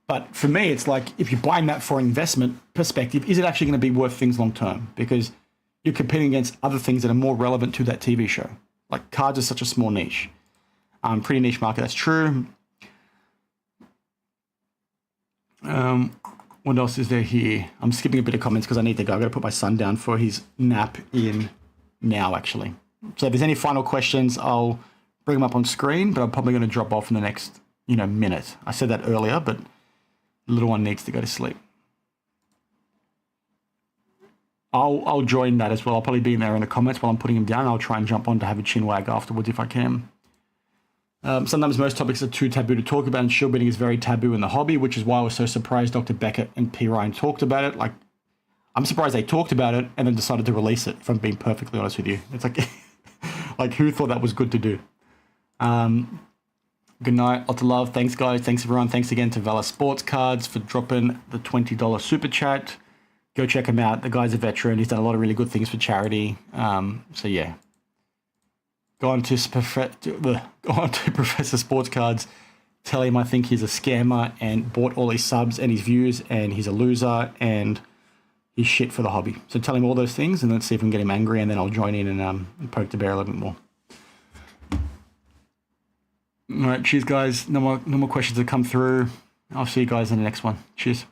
But for me, it's like, if you're buying that for an investment perspective, is it actually going to be worth things long term? Because you're competing against other things that are more relevant to that TV show. Like, cards are such a small niche. Pretty niche market, that's true. What else is there here? I'm skipping a bit of comments because I need to go. I've got to put my son down for his nap in now, actually. So if there's any final questions, I'll bring them up on screen, but I'm probably going to drop off in the next minute. I said that earlier, but the little one needs to go to sleep. I'll join that as well. I'll probably be in there in the comments while I'm putting him down. I'll try and jump on to have a chin wag afterwards if I can. Sometimes most topics are too taboo to talk about, and shield beating is very taboo in the hobby, which is why I was so surprised Dr. Beckett and P. Ryan talked about it. Like, I'm surprised they talked about it and then decided to release it, if I'm being perfectly honest with you. It's like, like, who thought that was good to do? Good night. Lots of love. Thanks, guys. Thanks, everyone. Thanks again to Valor Sports Cards for dropping the $20 super chat. Go check him out. The guy's a veteran. He's done a lot of really good things for charity. So, yeah. Go on to Professor Sports Cards. Tell him I think he's a scammer and bought all his subs and his views, and he's a loser and he's shit for the hobby. So tell him all those things, and let's see if we can get him angry, and then I'll join in and poke the bear a little bit more. All right, cheers, guys. No more questions that come through. I'll see you guys in the next one. Cheers.